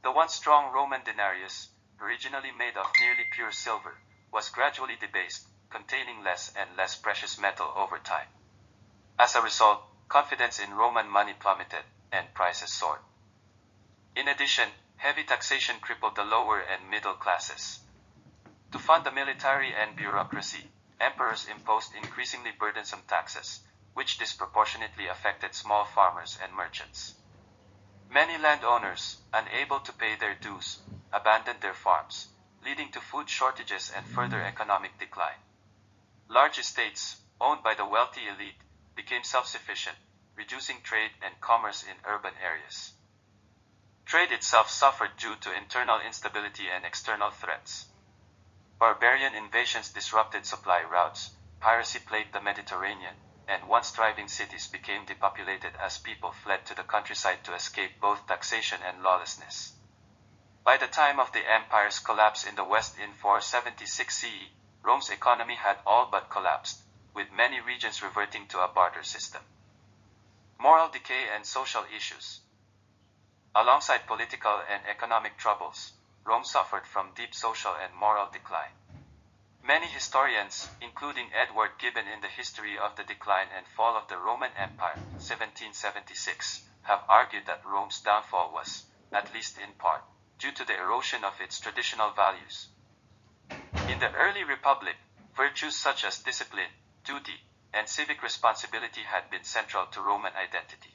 The once strong Roman denarius, originally made of nearly pure silver, was gradually debased, containing less and less precious metal over time. As a result, confidence in Roman money plummeted, and prices soared. In addition, heavy taxation crippled the lower and middle classes. To fund the military and bureaucracy, emperors imposed increasingly burdensome taxes, which disproportionately affected small farmers and merchants. Many landowners, unable to pay their dues, abandoned their farms, leading to food shortages and further economic decline. Large estates, owned by the wealthy elite, became self-sufficient, reducing trade and commerce in urban areas. Trade itself suffered due to internal instability and external threats. Barbarian invasions disrupted supply routes, piracy plagued the Mediterranean, and once thriving cities became depopulated as people fled to the countryside to escape both taxation and lawlessness. By the time of the empire's collapse in the West in 476 CE, Rome's economy had all but collapsed, with many regions reverting to a barter system. Moral decay and social issues. Alongside political and economic troubles, Rome suffered from deep social and moral decline. Many historians, including Edward Gibbon in the History of the Decline and Fall of the Roman Empire, 1776, have argued that Rome's downfall was, at least in part, due to the erosion of its traditional values. In the early republic, virtues such as discipline, duty, and civic responsibility had been central to Roman identity.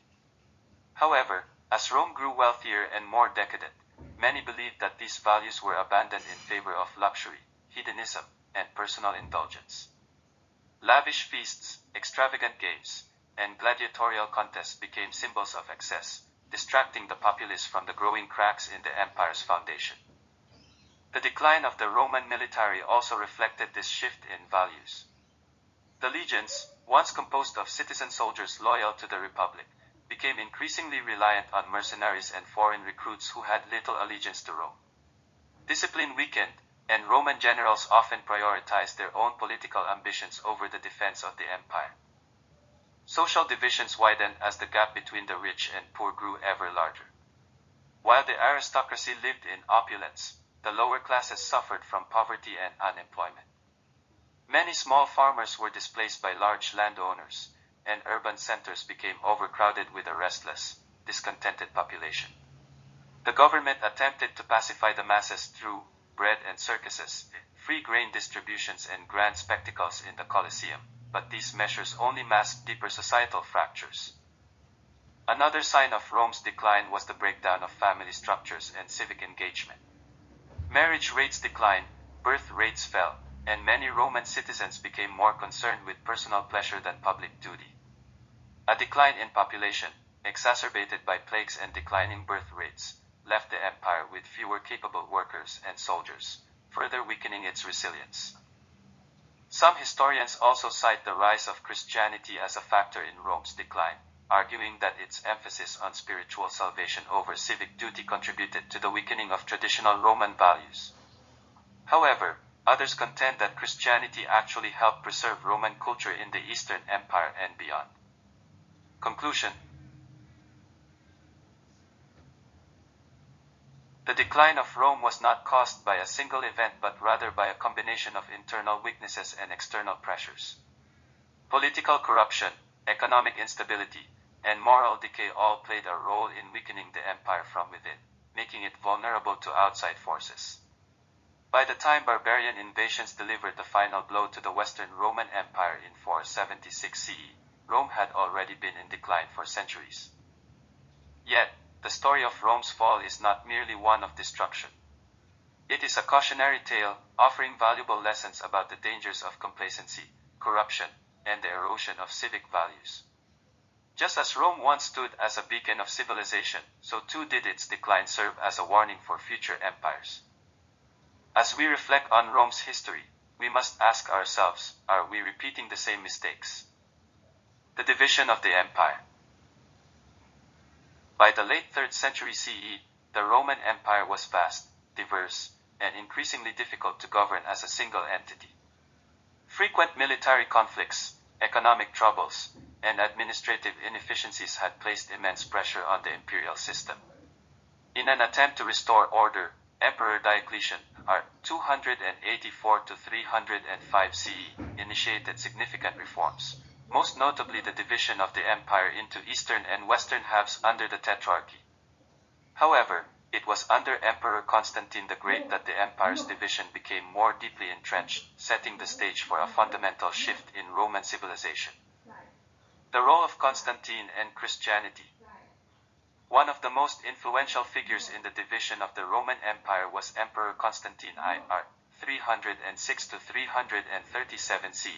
However, as Rome grew wealthier and more decadent, many believed that these values were abandoned in favor of luxury, hedonism, and personal indulgence. Lavish feasts, extravagant games, and gladiatorial contests became symbols of excess, distracting the populace from the growing cracks in the empire's foundation. The decline of the Roman military also reflected this shift in values. The legions, once composed of citizen soldiers loyal to the Republic, became increasingly reliant on mercenaries and foreign recruits who had little allegiance to Rome. Discipline weakened, and Roman generals often prioritized their own political ambitions over the defense of the empire. Social divisions widened as the gap between the rich and poor grew ever larger. While the aristocracy lived in opulence, the lower classes suffered from poverty and unemployment. Many small farmers were displaced by large landowners, and urban centers became overcrowded with a restless, discontented population. The government attempted to pacify the masses through bread and circuses, free grain distributions, and grand spectacles in the Colosseum, but these measures only masked deeper societal fractures. Another sign of Rome's decline was the breakdown of family structures and civic engagement. Marriage rates declined, birth rates fell, and many Roman citizens became more concerned with personal pleasure than public duty. A decline in population, exacerbated by plagues and declining birth rates, left the empire with fewer capable workers and soldiers, further weakening its resilience. Some historians also cite the rise of Christianity as a factor in Rome's decline, arguing that its emphasis on spiritual salvation over civic duty contributed to the weakening of traditional Roman values. However, others contend that Christianity actually helped preserve Roman culture in the Eastern Empire and beyond. Conclusion. The decline of Rome was not caused by a single event but rather by a combination of internal weaknesses and external pressures. Political corruption, economic instability, and moral decay all played a role in weakening the empire from within, making it vulnerable to outside forces. By the time barbarian invasions delivered the final blow to the Western Roman Empire in 476 CE, Rome had already been in decline for centuries. Yet, the story of Rome's fall is not merely one of destruction. It is a cautionary tale, offering valuable lessons about the dangers of complacency, corruption, and the erosion of civic values. Just as Rome once stood as a beacon of civilization, so too did its decline serve as a warning for future empires. As we reflect on Rome's history, we must ask ourselves, are we repeating the same mistakes? The division of the empire. By the late 3rd century CE, the Roman Empire was vast, diverse, and increasingly difficult to govern as a single entity. Frequent military conflicts, economic troubles, and administrative inefficiencies had placed immense pressure on the imperial system. In an attempt to restore order, Emperor Diocletian, r. 284 to 305 CE, initiated significant reforms, most notably the division of the empire into eastern and western halves under the Tetrarchy. However, it was under Emperor Constantine the Great that the empire's division became more deeply entrenched, setting the stage for a fundamental shift in Roman civilization. The role of Constantine and Christianity. One of the most influential figures in the division of the Roman Empire was Emperor Constantine I.R. 306 to 337 CE.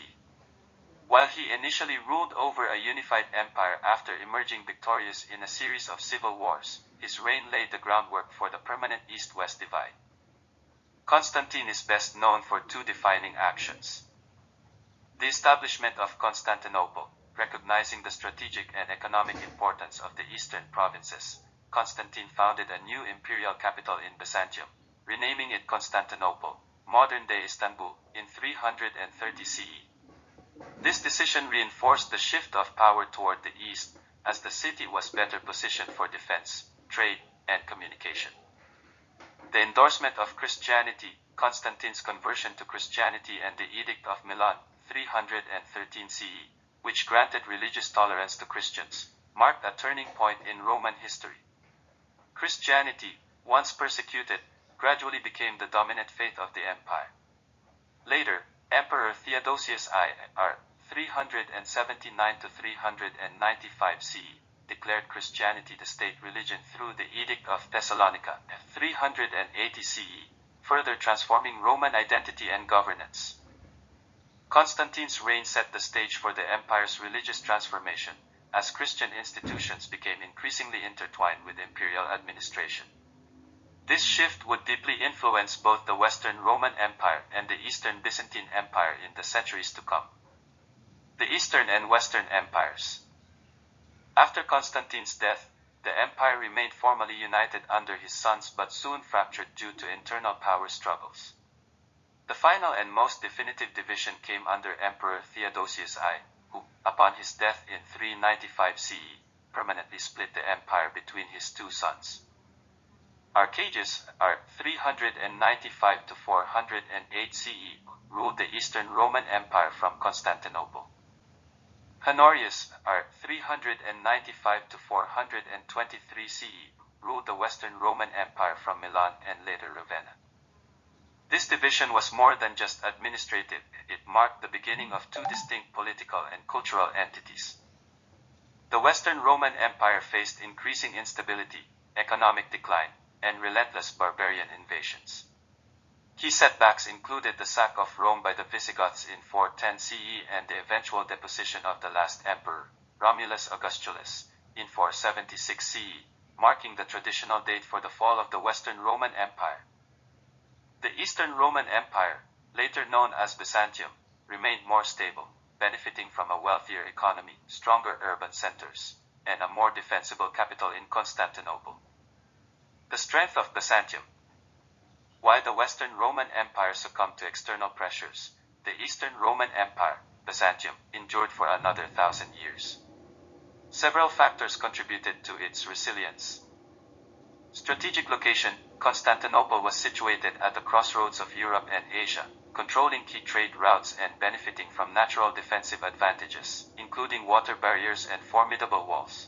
While he initially ruled over a unified empire after emerging victorious in a series of civil wars, his reign laid the groundwork for the permanent East-West divide. Constantine is best known for two defining actions. The establishment of Constantinople. Recognizing the strategic and economic importance of the eastern provinces, Constantine founded a new imperial capital in Byzantium, renaming it Constantinople, modern-day Istanbul, in 330 CE. This decision reinforced the shift of power toward the east, as the city was better positioned for defense, trade, and communication. The endorsement of Christianity, Constantine's conversion to Christianity, and the Edict of Milan, 313 CE, which granted religious tolerance to Christians, marked a turning point in Roman history. Christianity, once persecuted, gradually became the dominant faith of the empire. Later, Emperor Theodosius I.R. 379 to 395 CE declared Christianity the state religion through the Edict of Thessalonica, 380 CE, further transforming Roman identity and governance. Constantine's reign set the stage for the empire's religious transformation, as Christian institutions became increasingly intertwined with imperial administration. This shift would deeply influence both the Western Roman Empire and the Eastern Byzantine Empire in the centuries to come. The Eastern and Western Empires. After Constantine's death, the empire remained formally united under his sons but soon fractured due to internal power struggles. The final and most definitive division came under Emperor Theodosius I, who, upon his death in 395 CE, permanently split the empire between his two sons. Arcadius, r. 395 to 408 CE, ruled the Eastern Roman Empire from Constantinople. Honorius, r. 395 to 423 CE, ruled the Western Roman Empire from Milan and later Ravenna. This division was more than just administrative, it marked the beginning of two distinct political and cultural entities. The Western Roman Empire faced increasing instability, economic decline, and relentless barbarian invasions. Key setbacks included the sack of Rome by the Visigoths in 410 CE and the eventual deposition of the last emperor, Romulus Augustulus, in 476 CE, marking the traditional date for the fall of the Western Roman Empire. The Eastern Roman Empire, later known as Byzantium, remained more stable, benefiting from a wealthier economy, stronger urban centers, and a more defensible capital in Constantinople. The strength of Byzantium. While the Western Roman Empire succumbed to external pressures, the Eastern Roman Empire, Byzantium, endured for another 1,000 years. Several factors contributed to its resilience. Strategic location: Constantinople was situated at the crossroads of Europe and Asia, controlling key trade routes and benefiting from natural defensive advantages, including water barriers and formidable walls.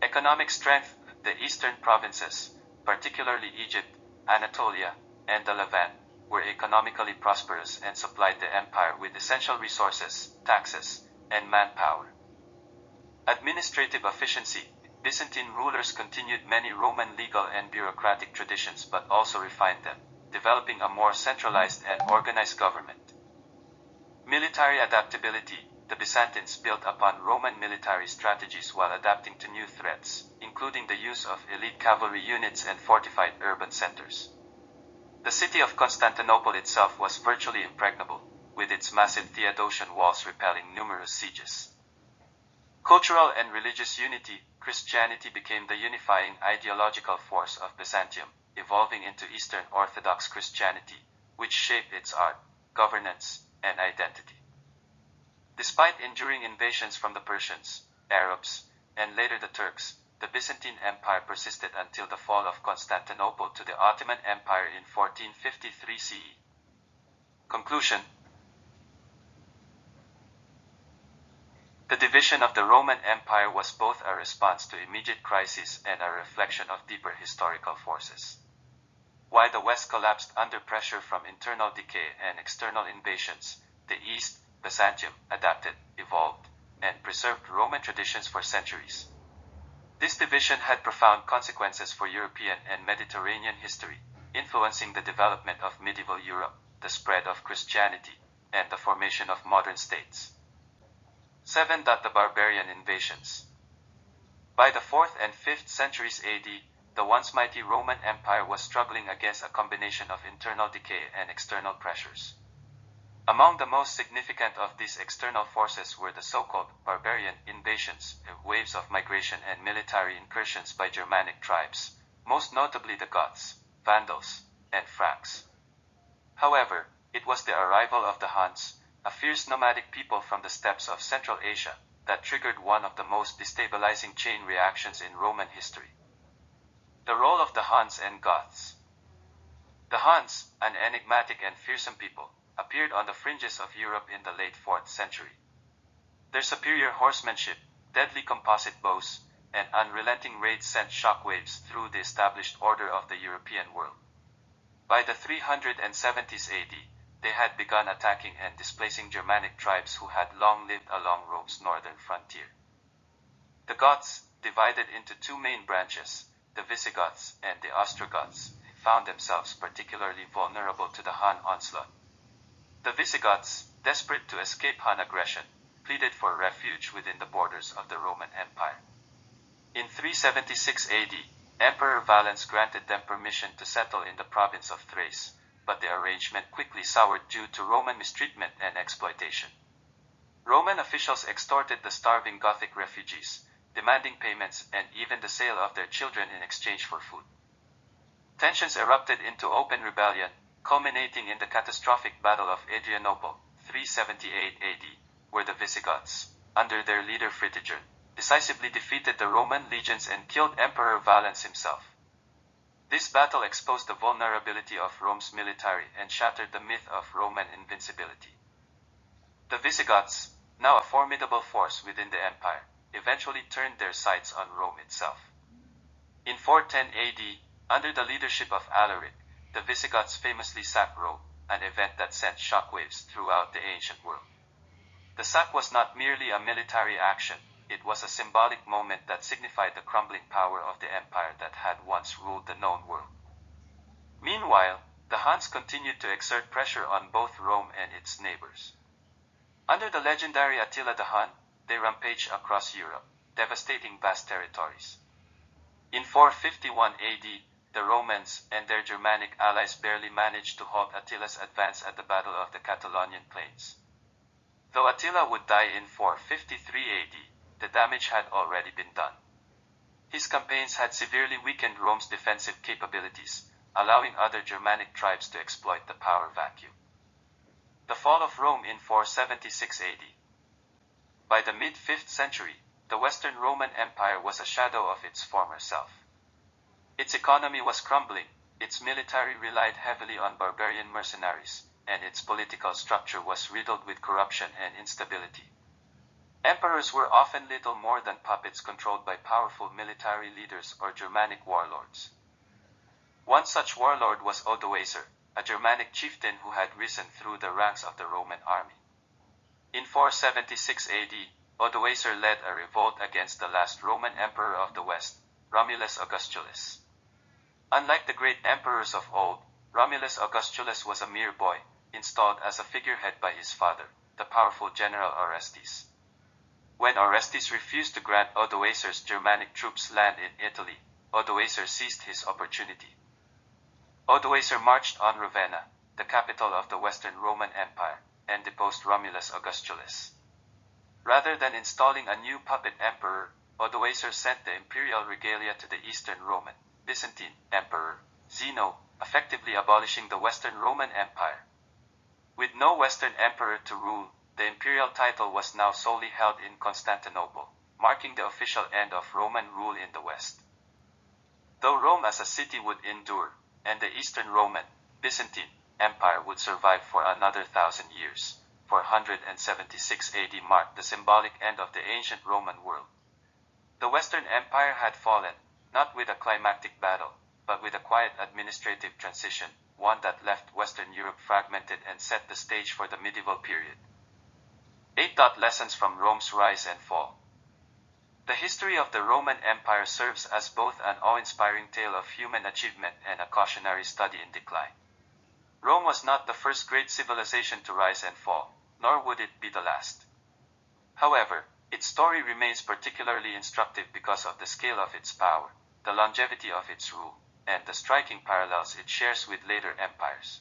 Economic strength: the eastern provinces, particularly Egypt, Anatolia, and the Levant, were economically prosperous and supplied the empire with essential resources, taxes, and manpower. Administrative efficiency: Byzantine rulers continued many Roman legal and bureaucratic traditions but also refined them, developing a more centralized and organized government. Military adaptability: the Byzantines built upon Roman military strategies while adapting to new threats, including the use of elite cavalry units and fortified urban centers. The city of Constantinople itself was virtually impregnable, with its massive Theodosian walls repelling numerous sieges. Cultural and religious unity: Christianity became the unifying ideological force of Byzantium, evolving into Eastern Orthodox Christianity, which shaped its art, governance, and identity. Despite enduring invasions from the Persians, Arabs, and later the Turks, the Byzantine Empire persisted until the fall of Constantinople to the Ottoman Empire in 1453 CE. Conclusion: the division of the Roman Empire was both a response to immediate crises and a reflection of deeper historical forces. While the West collapsed under pressure from internal decay and external invasions, the East, Byzantium, adapted, evolved, and preserved Roman traditions for centuries. This division had profound consequences for European and Mediterranean history, influencing the development of medieval Europe, the spread of Christianity, and the formation of modern states. 7. The barbarian invasions. By the 4th and 5th centuries AD, the once mighty Roman Empire was struggling against a combination of internal decay and external pressures. Among the most significant of these external forces were the so-called barbarian invasions, waves of migration and military incursions by Germanic tribes, most notably the Goths, Vandals, and Franks. However, it was the arrival of the Huns, a fierce nomadic people from the steppes of Central Asia, that triggered one of the most destabilizing chain reactions in Roman history. The role of the Huns and Goths. The Huns, an enigmatic and fearsome people, appeared on the fringes of Europe in the late 4th century. Their superior horsemanship, deadly composite bows, and unrelenting raids sent shockwaves through the established order of the European world. By the 370s AD, they had begun attacking and displacing Germanic tribes who had long lived along Rome's northern frontier. The Goths, divided into two main branches, the Visigoths and the Ostrogoths, found themselves particularly vulnerable to the Hun onslaught. The Visigoths, desperate to escape Hun aggression, pleaded for refuge within the borders of the Roman Empire. In 376 AD, Emperor Valens granted them permission to settle in the province of Thrace, but the arrangement quickly soured due to Roman mistreatment and exploitation. Roman officials extorted the starving Gothic refugees, demanding payments and even the sale of their children in exchange for food. Tensions erupted into open rebellion, culminating in the catastrophic Battle of Adrianople, 378 AD, where the Visigoths, under their leader Fritigern, decisively defeated the Roman legions and killed Emperor Valens himself. This battle exposed the vulnerability of Rome's military and shattered the myth of Roman invincibility. The Visigoths, now a formidable force within the empire, eventually turned their sights on Rome itself. In 410 AD, under the leadership of Alaric, the Visigoths famously sacked Rome, an event that sent shockwaves throughout the ancient world. The sack was not merely a military action, it was a symbolic moment that signified the crumbling power of the empire that had once ruled the known world. Meanwhile, the Huns continued to exert pressure on both Rome and its neighbors. Under the legendary Attila the Hun, they rampaged across Europe, devastating vast territories. In 451 AD, the Romans and their Germanic allies barely managed to halt Attila's advance at the Battle of the Catalonian Plains. Though Attila would die in 453 AD, the damage had already been done. His campaigns had severely weakened Rome's defensive capabilities, allowing other Germanic tribes to exploit the power vacuum. The fall of Rome in 476 AD. By the mid-5th century, the Western Roman Empire was a shadow of its former self. Its economy was crumbling, its military relied heavily on barbarian mercenaries, and its political structure was riddled with corruption and instability. Emperors were often little more than puppets controlled by powerful military leaders or Germanic warlords. One such warlord was Odoacer, a Germanic chieftain who had risen through the ranks of the Roman army. In 476 AD, Odoacer led a revolt against the last Roman emperor of the West, Romulus Augustulus. Unlike the great emperors of old, Romulus Augustulus was a mere boy, installed as a figurehead by his father, the powerful general Orestes. When Orestes refused to grant Odoacer's Germanic troops land in Italy, Odoacer seized his opportunity. Odoacer marched on Ravenna, the capital of the Western Roman Empire, and deposed Romulus Augustulus. Rather than installing a new puppet emperor, Odoacer sent the imperial regalia to the Eastern Roman, Byzantine Emperor, Zeno, effectively abolishing the Western Roman Empire. With no Western emperor to rule, the imperial title was now solely held in Constantinople, marking the official end of Roman rule in the West. Though Rome as a city would endure, and the Eastern Roman, Byzantine Empire would survive for another 1,000 years, 476 AD marked the symbolic end of the ancient Roman world. The Western Empire had fallen, not with a climactic battle, but with a quiet administrative transition, one that left Western Europe fragmented and set the stage for the medieval period. 8. Lessons from Rome's Rise and Fall. The history of the Roman Empire serves as both an awe-inspiring tale of human achievement and a cautionary study in decline. Rome was not the first great civilization to rise and fall, nor would it be the last. However, its story remains particularly instructive because of the scale of its power, the longevity of its rule, and the striking parallels it shares with later empires.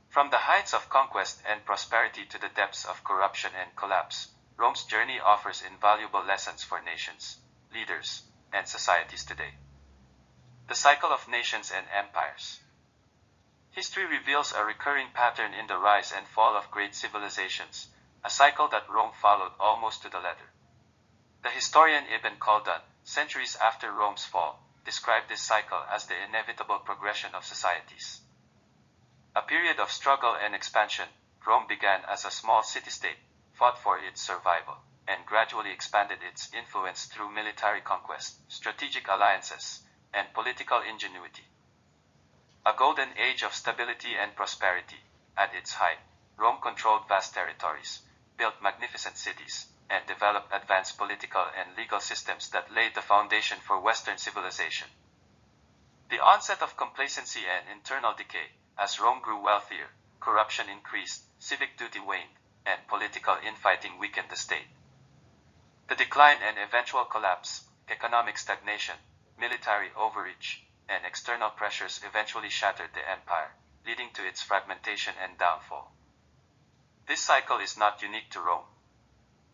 From the heights of conquest and prosperity to the depths of corruption and collapse, Rome's journey offers invaluable lessons for nations, leaders, and societies today. The cycle of nations and empires. History reveals a recurring pattern in the rise and fall of great civilizations, a cycle that Rome followed almost to the letter. The historian Ibn Khaldun, centuries after Rome's fall, described this cycle as the inevitable progression of societies. A period of struggle and expansion, Rome began as a small city-state, fought for its survival, and gradually expanded its influence through military conquest, strategic alliances, and political ingenuity. A golden age of stability and prosperity. At its height, Rome controlled vast territories, built magnificent cities, and developed advanced political and legal systems that laid the foundation for Western civilization. The onset of complacency and internal decay. As Rome grew wealthier, corruption increased, civic duty waned, and political infighting weakened the state. The decline and eventual collapse, economic stagnation, military overreach, and external pressures eventually shattered the empire, leading to its fragmentation and downfall. This cycle is not unique to Rome.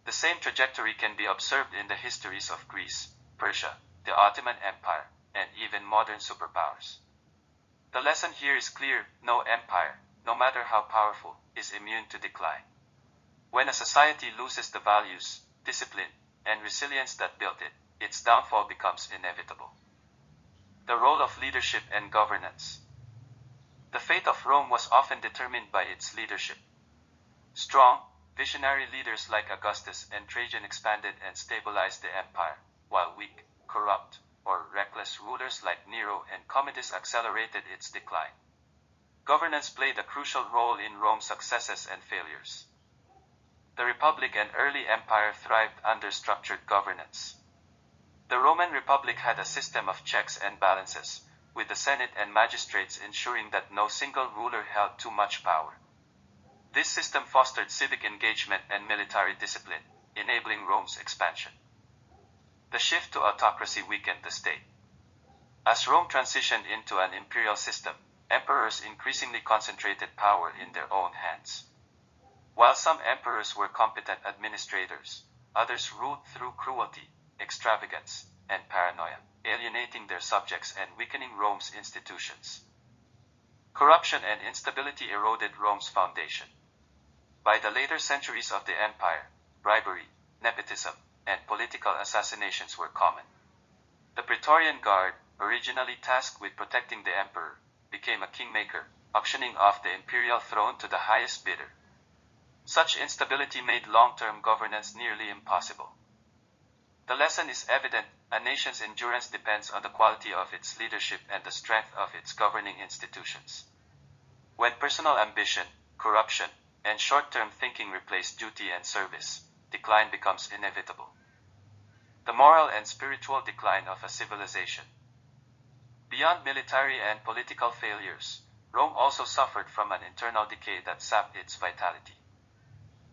The same trajectory can be observed in the histories of Greece, Persia, the Ottoman Empire, and even modern superpowers. The lesson here is clear: no empire, no matter how powerful, is immune to decline. When a society loses the values, discipline, and resilience that built it, its downfall becomes inevitable. The role of leadership and governance. The fate of Rome was often determined by its leadership. Strong, visionary leaders like Augustus and Trajan expanded and stabilized the empire, while weak, corrupt, or reckless rulers like Nero and Commodus accelerated its decline. Governance played a crucial role in Rome's successes and failures. The Republic and early empire thrived under structured governance. The Roman Republic had a system of checks and balances, with the Senate and magistrates ensuring that no single ruler held too much power. This system fostered civic engagement and military discipline, enabling Rome's expansion. The shift to autocracy weakened the state. As Rome transitioned into an imperial system, emperors increasingly concentrated power in their own hands. While some emperors were competent administrators, others ruled through cruelty, extravagance, and paranoia, alienating their subjects and weakening Rome's institutions. Corruption and instability eroded Rome's foundation. By the later centuries of the empire, bribery, nepotism, and political assassinations were common. The Praetorian Guard, originally tasked with protecting the emperor, became a kingmaker, auctioning off the imperial throne to the highest bidder. Such instability made long-term governance nearly impossible. The lesson is evident: a nation's endurance depends on the quality of its leadership and the strength of its governing institutions. When personal ambition, corruption, and short-term thinking replace duty and service, decline becomes inevitable. The moral and spiritual decline of a civilization. Beyond military and political failures, Rome also suffered from an internal decay that sapped its vitality.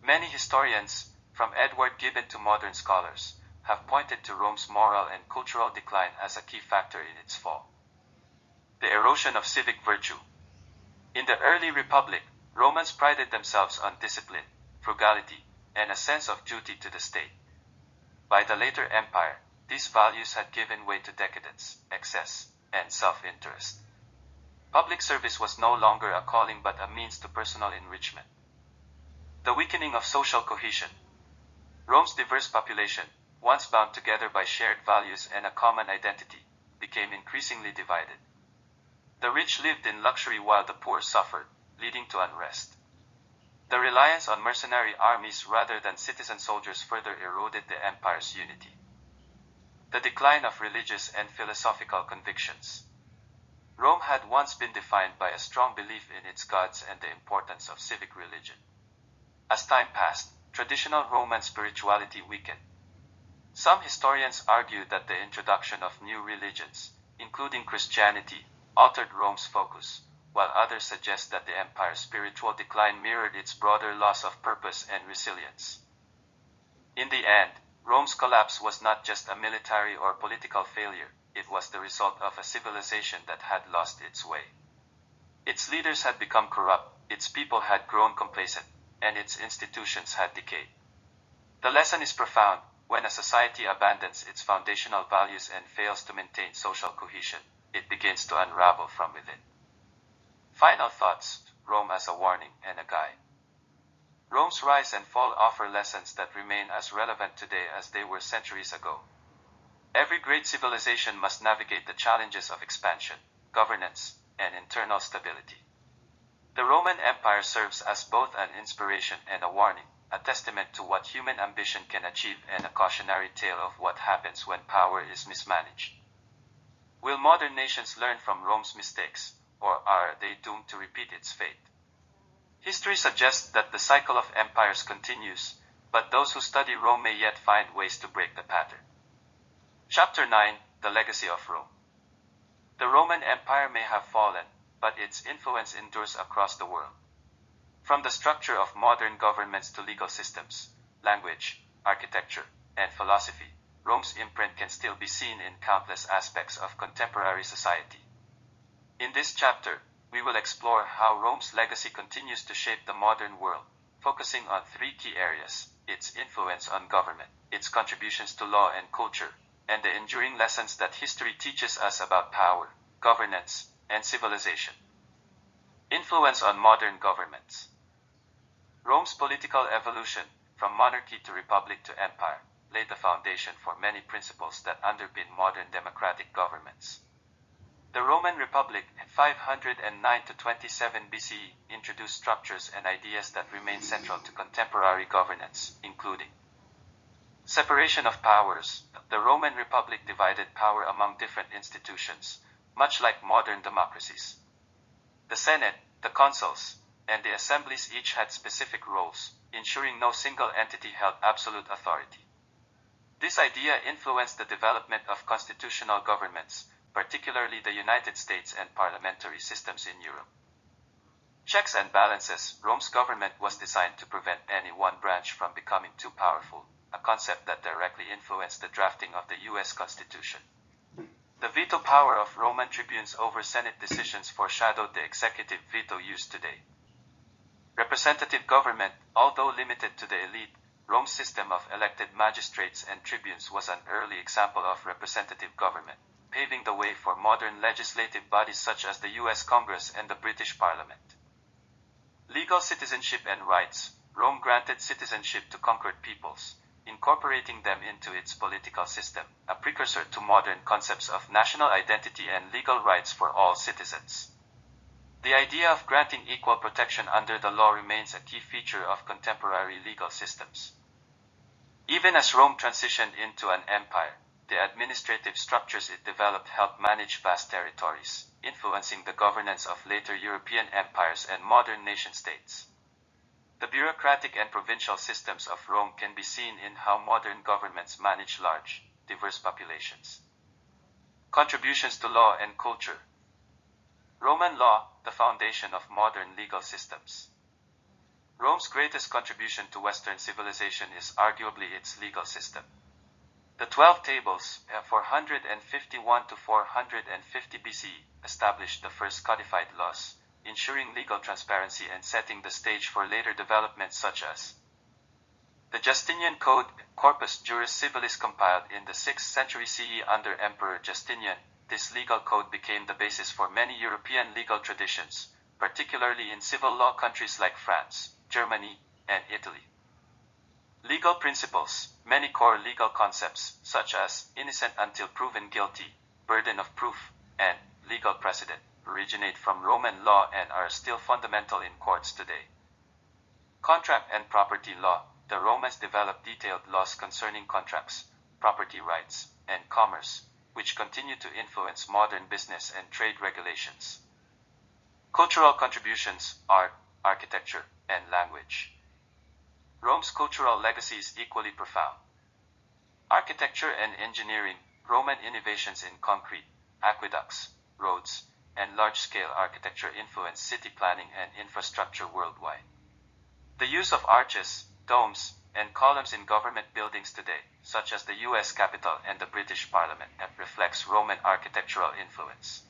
Many historians, from Edward Gibbon to modern scholars, have pointed to Rome's moral and cultural decline as a key factor in its fall. The erosion of civic virtue. In the early Republic, Romans prided themselves on discipline, frugality, and a sense of duty to the state. By the later empire, these values had given way to decadence, excess, and self-interest. Public service was no longer a calling but a means to personal enrichment. The weakening of social cohesion. Rome's diverse population, once bound together by shared values and a common identity, became increasingly divided. The rich lived in luxury while the poor suffered, leading to unrest. The reliance on mercenary armies rather than citizen soldiers further eroded the empire's unity. The decline of religious and philosophical convictions. Rome had once been defined by a strong belief in its gods and the importance of civic religion. As time passed, traditional Roman spirituality weakened. Some historians argue that the introduction of new religions, including Christianity, altered Rome's focus, while others suggest that the empire's spiritual decline mirrored its broader loss of purpose and resilience. In the end, Rome's collapse was not just a military or political failure, it was the result of a civilization that had lost its way. Its leaders had become corrupt, its people had grown complacent, and its institutions had decayed. The lesson is profound: when a society abandons its foundational values and fails to maintain social cohesion, it begins to unravel from within. Final thoughts: Rome as a warning and a guide. Rome's rise and fall offer lessons that remain as relevant today as they were centuries ago. Every great civilization must navigate the challenges of expansion, governance, and internal stability. The Roman Empire serves as both an inspiration and a warning, a testament to what human ambition can achieve and a cautionary tale of what happens when power is mismanaged. Will modern nations learn from Rome's mistakes, or are they doomed to repeat its fate? History suggests that the cycle of empires continues, but those who study Rome may yet find ways to break the pattern. Chapter 9: The Legacy of Rome. The Roman Empire may have fallen, but its influence endures across the world. From the structure of modern governments to legal systems, language, architecture, and philosophy, Rome's imprint can still be seen in countless aspects of contemporary society. In this chapter, we will explore how Rome's legacy continues to shape the modern world, focusing on three key areas: its influence on government, its contributions to law and culture, and the enduring lessons that history teaches us about power, governance, and civilization. Influence on modern governments. Rome's political evolution, from monarchy to republic to empire, laid the foundation for many principles that underpin modern democratic governments. The Roman Republic, 509 to 27 BCE, introduced structures and ideas that remain central to contemporary governance, including separation of powers. The Roman Republic divided power among different institutions, much like modern democracies. The Senate, the consuls, and the assemblies each had specific roles, ensuring no single entity held absolute authority. This idea influenced the development of constitutional governments, particularly the United States and parliamentary systems in Europe. Checks and balances. Rome's government was designed to prevent any one branch from becoming too powerful, a concept that directly influenced the drafting of the U.S. Constitution. The veto power of Roman tribunes over Senate decisions foreshadowed the executive veto used today. Representative government. Although limited to the elite, Rome's system of elected magistrates and tribunes was an early example of representative government, paving the way for modern legislative bodies such as the U.S. Congress and the British Parliament. Legal citizenship and rights. Rome granted citizenship to conquered peoples, incorporating them into its political system, a precursor to modern concepts of national identity and legal rights for all citizens. The idea of granting equal protection under the law remains a key feature of contemporary legal systems. Even as Rome transitioned into an empire, the administrative structures it developed helped manage vast territories, influencing the governance of later European empires and modern nation-states. The bureaucratic and provincial systems of Rome can be seen in how modern governments manage large, diverse populations. Contributions to law and culture. Roman law, the foundation of modern legal systems. Rome's greatest contribution to Western civilization is arguably its legal system. The 12 Tables, 451 to 450 BC, established the first codified laws, ensuring legal transparency and setting the stage for later developments such as the Justinian Code, Corpus Juris Civilis, compiled in the 6th century CE under Emperor Justinian. This legal code became the basis for many European legal traditions, particularly in civil law countries like France, Germany, and Italy. Legal principles. Many core legal concepts, such as innocent until proven guilty, burden of proof, and legal precedent, originate from Roman law and are still fundamental in courts today. Contract and property law. The Romans developed detailed laws concerning contracts, property rights, and commerce, which continue to influence modern business and trade regulations. Cultural contributions. Art, architecture, and language. Rome's cultural legacy is equally profound. Architecture and engineering. Roman innovations in concrete, aqueducts, roads, and large-scale architecture influenced city planning and infrastructure worldwide. The use of arches, domes, and columns in government buildings today, such as the U.S. Capitol and the British Parliament, reflects Roman architectural influence.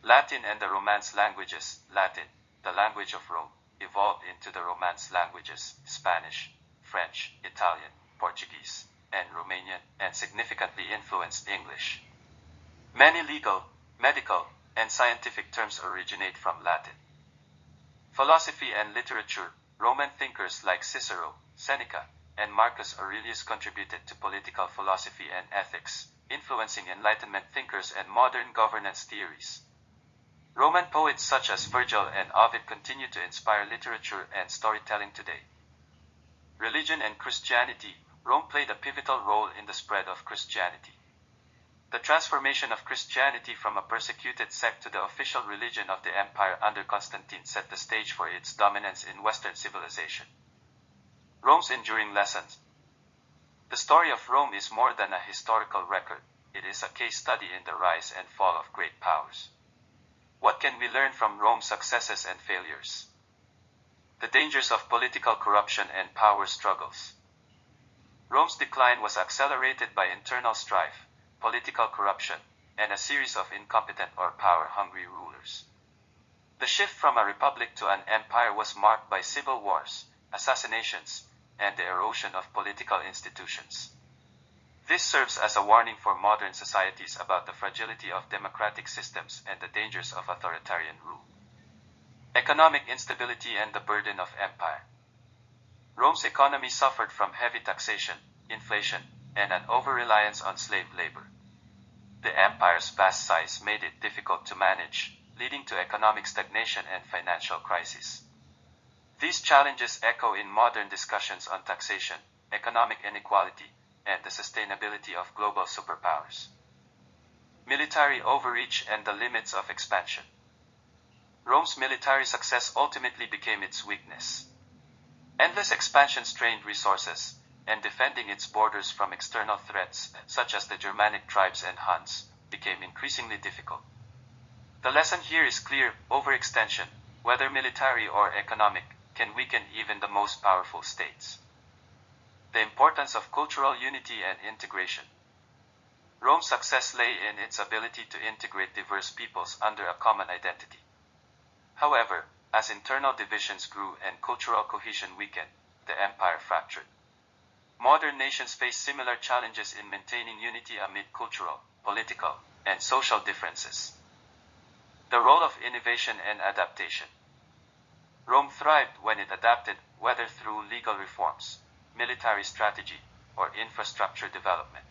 Latin and the Romance languages. Latin, the language of Rome, evolved into the Romance languages, Spanish, French, Italian, Portuguese, and Romanian, and significantly influenced English. Many legal, medical, and scientific terms originate from Latin. Philosophy and literature. Roman thinkers like Cicero, Seneca, and Marcus Aurelius contributed to political philosophy and ethics, influencing Enlightenment thinkers and modern governance theories. Roman poets such as Virgil and Ovid continue to inspire literature and storytelling today. Religion and Christianity. Rome played a pivotal role in the spread of Christianity. The transformation of Christianity from a persecuted sect to the official religion of the empire under Constantine set the stage for its dominance in Western civilization. Rome's enduring lessons. The story of Rome is more than a historical record. It is a case study in the rise and fall of great powers. What can we learn from Rome's successes and failures? The dangers of political corruption and power struggles. Rome's decline was accelerated by internal strife, political corruption, and a series of incompetent or power-hungry rulers. The shift from a republic to an empire was marked by civil wars, assassinations, and the erosion of political institutions. This serves as a warning for modern societies about the fragility of democratic systems and the dangers of authoritarian rule. Economic instability and the burden of empire. Rome's economy suffered from heavy taxation, inflation, and an over-reliance on slave labor. The empire's vast size made it difficult to manage, leading to economic stagnation and financial crisis. These challenges echo in modern discussions on taxation, economic inequality, and the sustainability of global superpowers. Military overreach and the limits of expansion. Rome's military success ultimately became its weakness. Endless expansion strained resources, and defending its borders from external threats, such as the Germanic tribes and Huns, became increasingly difficult. The lesson here is clear: overextension, whether military or economic, can weaken even the most powerful states. The importance of cultural unity and integration. Rome's success lay in its ability to integrate diverse peoples under a common identity. However, as internal divisions grew and cultural cohesion weakened, the empire fractured. Modern nations face similar challenges in maintaining unity amid cultural, political, and social differences. The role of innovation and adaptation. Rome thrived when it adapted, whether through legal reforms, military strategy, or infrastructure development.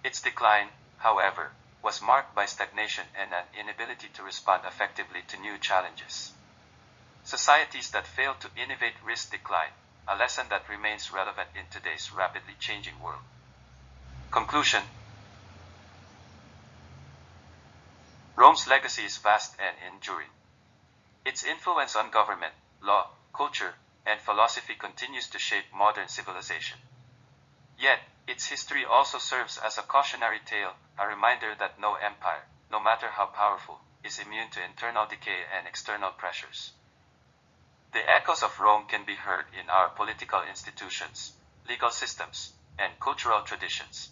Its decline, however, was marked by stagnation and an inability to respond effectively to new challenges. Societies that fail to innovate risk decline, a lesson that remains relevant in today's rapidly changing world. Conclusion: Rome's legacy is vast and enduring. Its influence on government, law, culture, and philosophy continues to shape modern civilization. Yet, its history also serves as a cautionary tale, a reminder that no empire, no matter how powerful, is immune to internal decay and external pressures. The echoes of Rome can be heard in our political institutions, legal systems, and cultural traditions.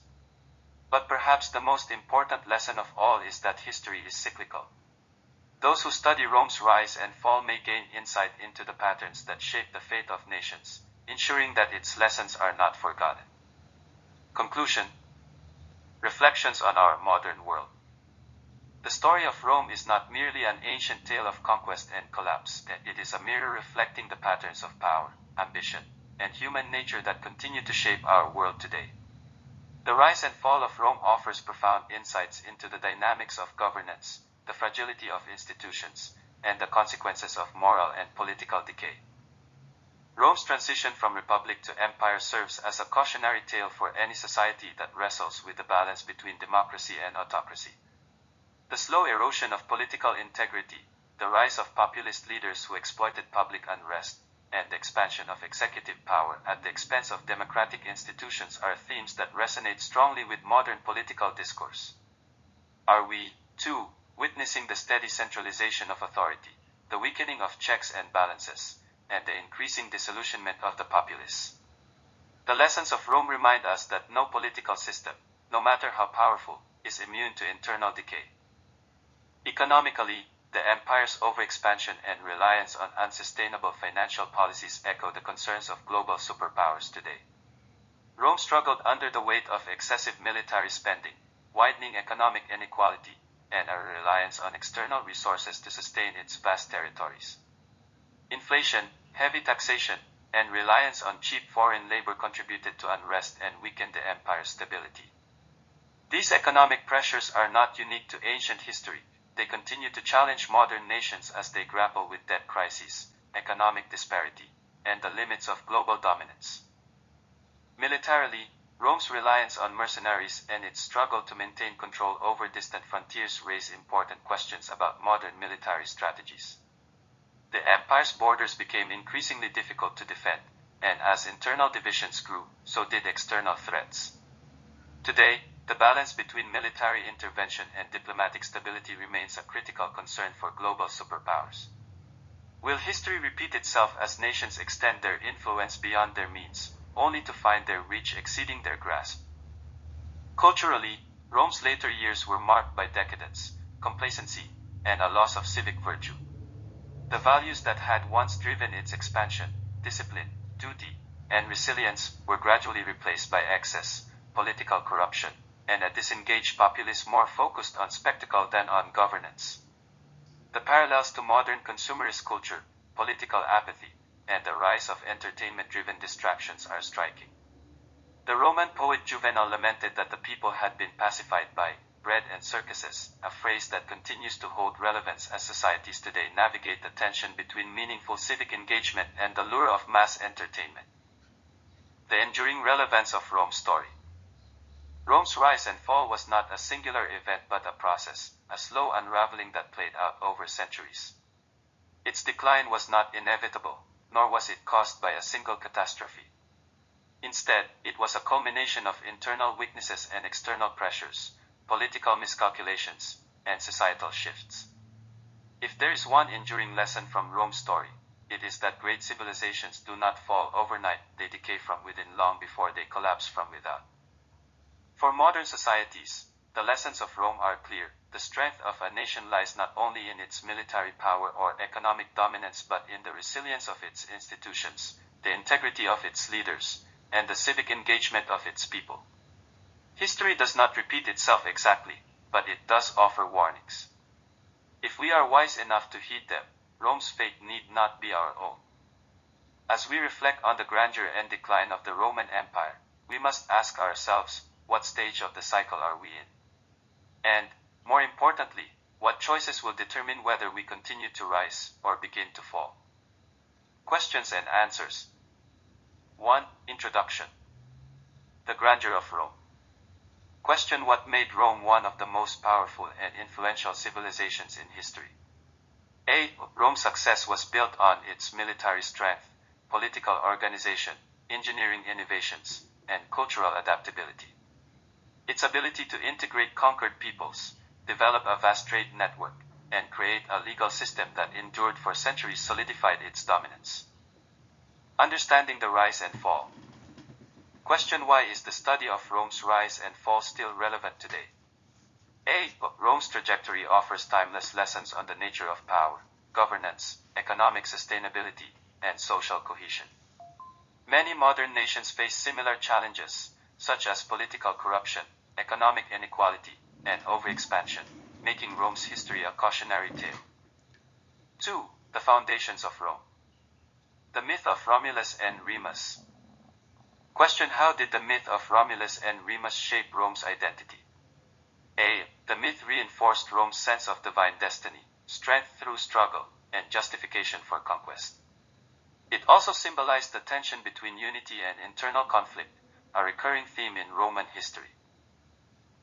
But perhaps the most important lesson of all is that history is cyclical. Those who study Rome's rise and fall may gain insight into the patterns that shape the fate of nations, ensuring that its lessons are not forgotten. Conclusion: Reflections on our modern world. The story of Rome is not merely an ancient tale of conquest and collapse, it is a mirror reflecting the patterns of power, ambition, and human nature that continue to shape our world today. The rise and fall of Rome offers profound insights into the dynamics of governance, the fragility of institutions, and the consequences of moral and political decay. Rome's transition from republic to empire serves as a cautionary tale for any society that wrestles with the balance between democracy and autocracy. The slow erosion of political integrity, the rise of populist leaders who exploited public unrest, and the expansion of executive power at the expense of democratic institutions are themes that resonate strongly with modern political discourse. Are we, too, witnessing the steady centralization of authority, the weakening of checks and balances, and the increasing disillusionment of the populace? The lessons of Rome remind us that no political system, no matter how powerful, is immune to internal decay. Economically, the empire's overexpansion and reliance on unsustainable financial policies echo the concerns of global superpowers today. Rome struggled under the weight of excessive military spending, widening economic inequality, and a reliance on external resources to sustain its vast territories. Inflation, heavy taxation, and reliance on cheap foreign labor contributed to unrest and weakened the empire's stability. These economic pressures are not unique to ancient history. They continue to challenge modern nations as they grapple with debt crises, economic disparity, and the limits of global dominance. Militarily, Rome's reliance on mercenaries and its struggle to maintain control over distant frontiers raise important questions about modern military strategies. The empire's borders became increasingly difficult to defend, and as internal divisions grew, so did external threats. Today, the balance between military intervention and diplomatic stability remains a critical concern for global superpowers. Will history repeat itself as nations extend their influence beyond their means, only to find their reach exceeding their grasp? Culturally, Rome's later years were marked by decadence, complacency, and a loss of civic virtue. The values that had once driven its expansion, discipline, duty, and resilience, were gradually replaced by excess, political corruption, and a disengaged populace more focused on spectacle than on governance. The parallels to modern consumerist culture, political apathy, and the rise of entertainment-driven distractions are striking. The Roman poet Juvenal lamented that the people had been pacified by bread and circuses, a phrase that continues to hold relevance as societies today navigate the tension between meaningful civic engagement and the lure of mass entertainment. The enduring relevance of Rome's story. Rome's rise and fall was not a singular event but a process, a slow unraveling that played out over centuries. Its decline was not inevitable, nor was it caused by a single catastrophe. Instead, it was a culmination of internal weaknesses and external pressures, political miscalculations, and societal shifts. If there is one enduring lesson from Rome's story, it is that great civilizations do not fall overnight, they decay from within long before they collapse from without. For modern societies, the lessons of Rome are clear. The strength of a nation lies not only in its military power or economic dominance but in the resilience of its institutions, the integrity of its leaders, and the civic engagement of its people. History does not repeat itself exactly, but it does offer warnings. If we are wise enough to heed them, Rome's fate need not be our own. As we reflect on the grandeur and decline of the Roman Empire, we must ask ourselves, what stage of the cycle are we in? And, more importantly, what choices will determine whether we continue to rise or begin to fall? Questions and answers. 1. Introduction. The grandeur of Rome. Question: what made Rome one of the most powerful and influential civilizations in history? A. Rome's success was built on its military strength, political organization, engineering innovations, and cultural adaptability. Its ability to integrate conquered peoples, develop a vast trade network, and create a legal system that endured for centuries solidified its dominance. Understanding the rise and fall. Question: why is the study of Rome's rise and fall still relevant today? A. Rome's trajectory offers timeless lessons on the nature of power, governance, economic sustainability, and social cohesion. Many modern nations face similar challenges, such as political corruption, economic inequality, and overexpansion, making Rome's history a cautionary tale. 2. The foundations of Rome. The myth of Romulus and Remus. Question: how did the myth of Romulus and Remus shape Rome's identity? A. The myth reinforced Rome's sense of divine destiny, strength through struggle, and justification for conquest. It also symbolized the tension between unity and internal conflict, a recurring theme in Roman history.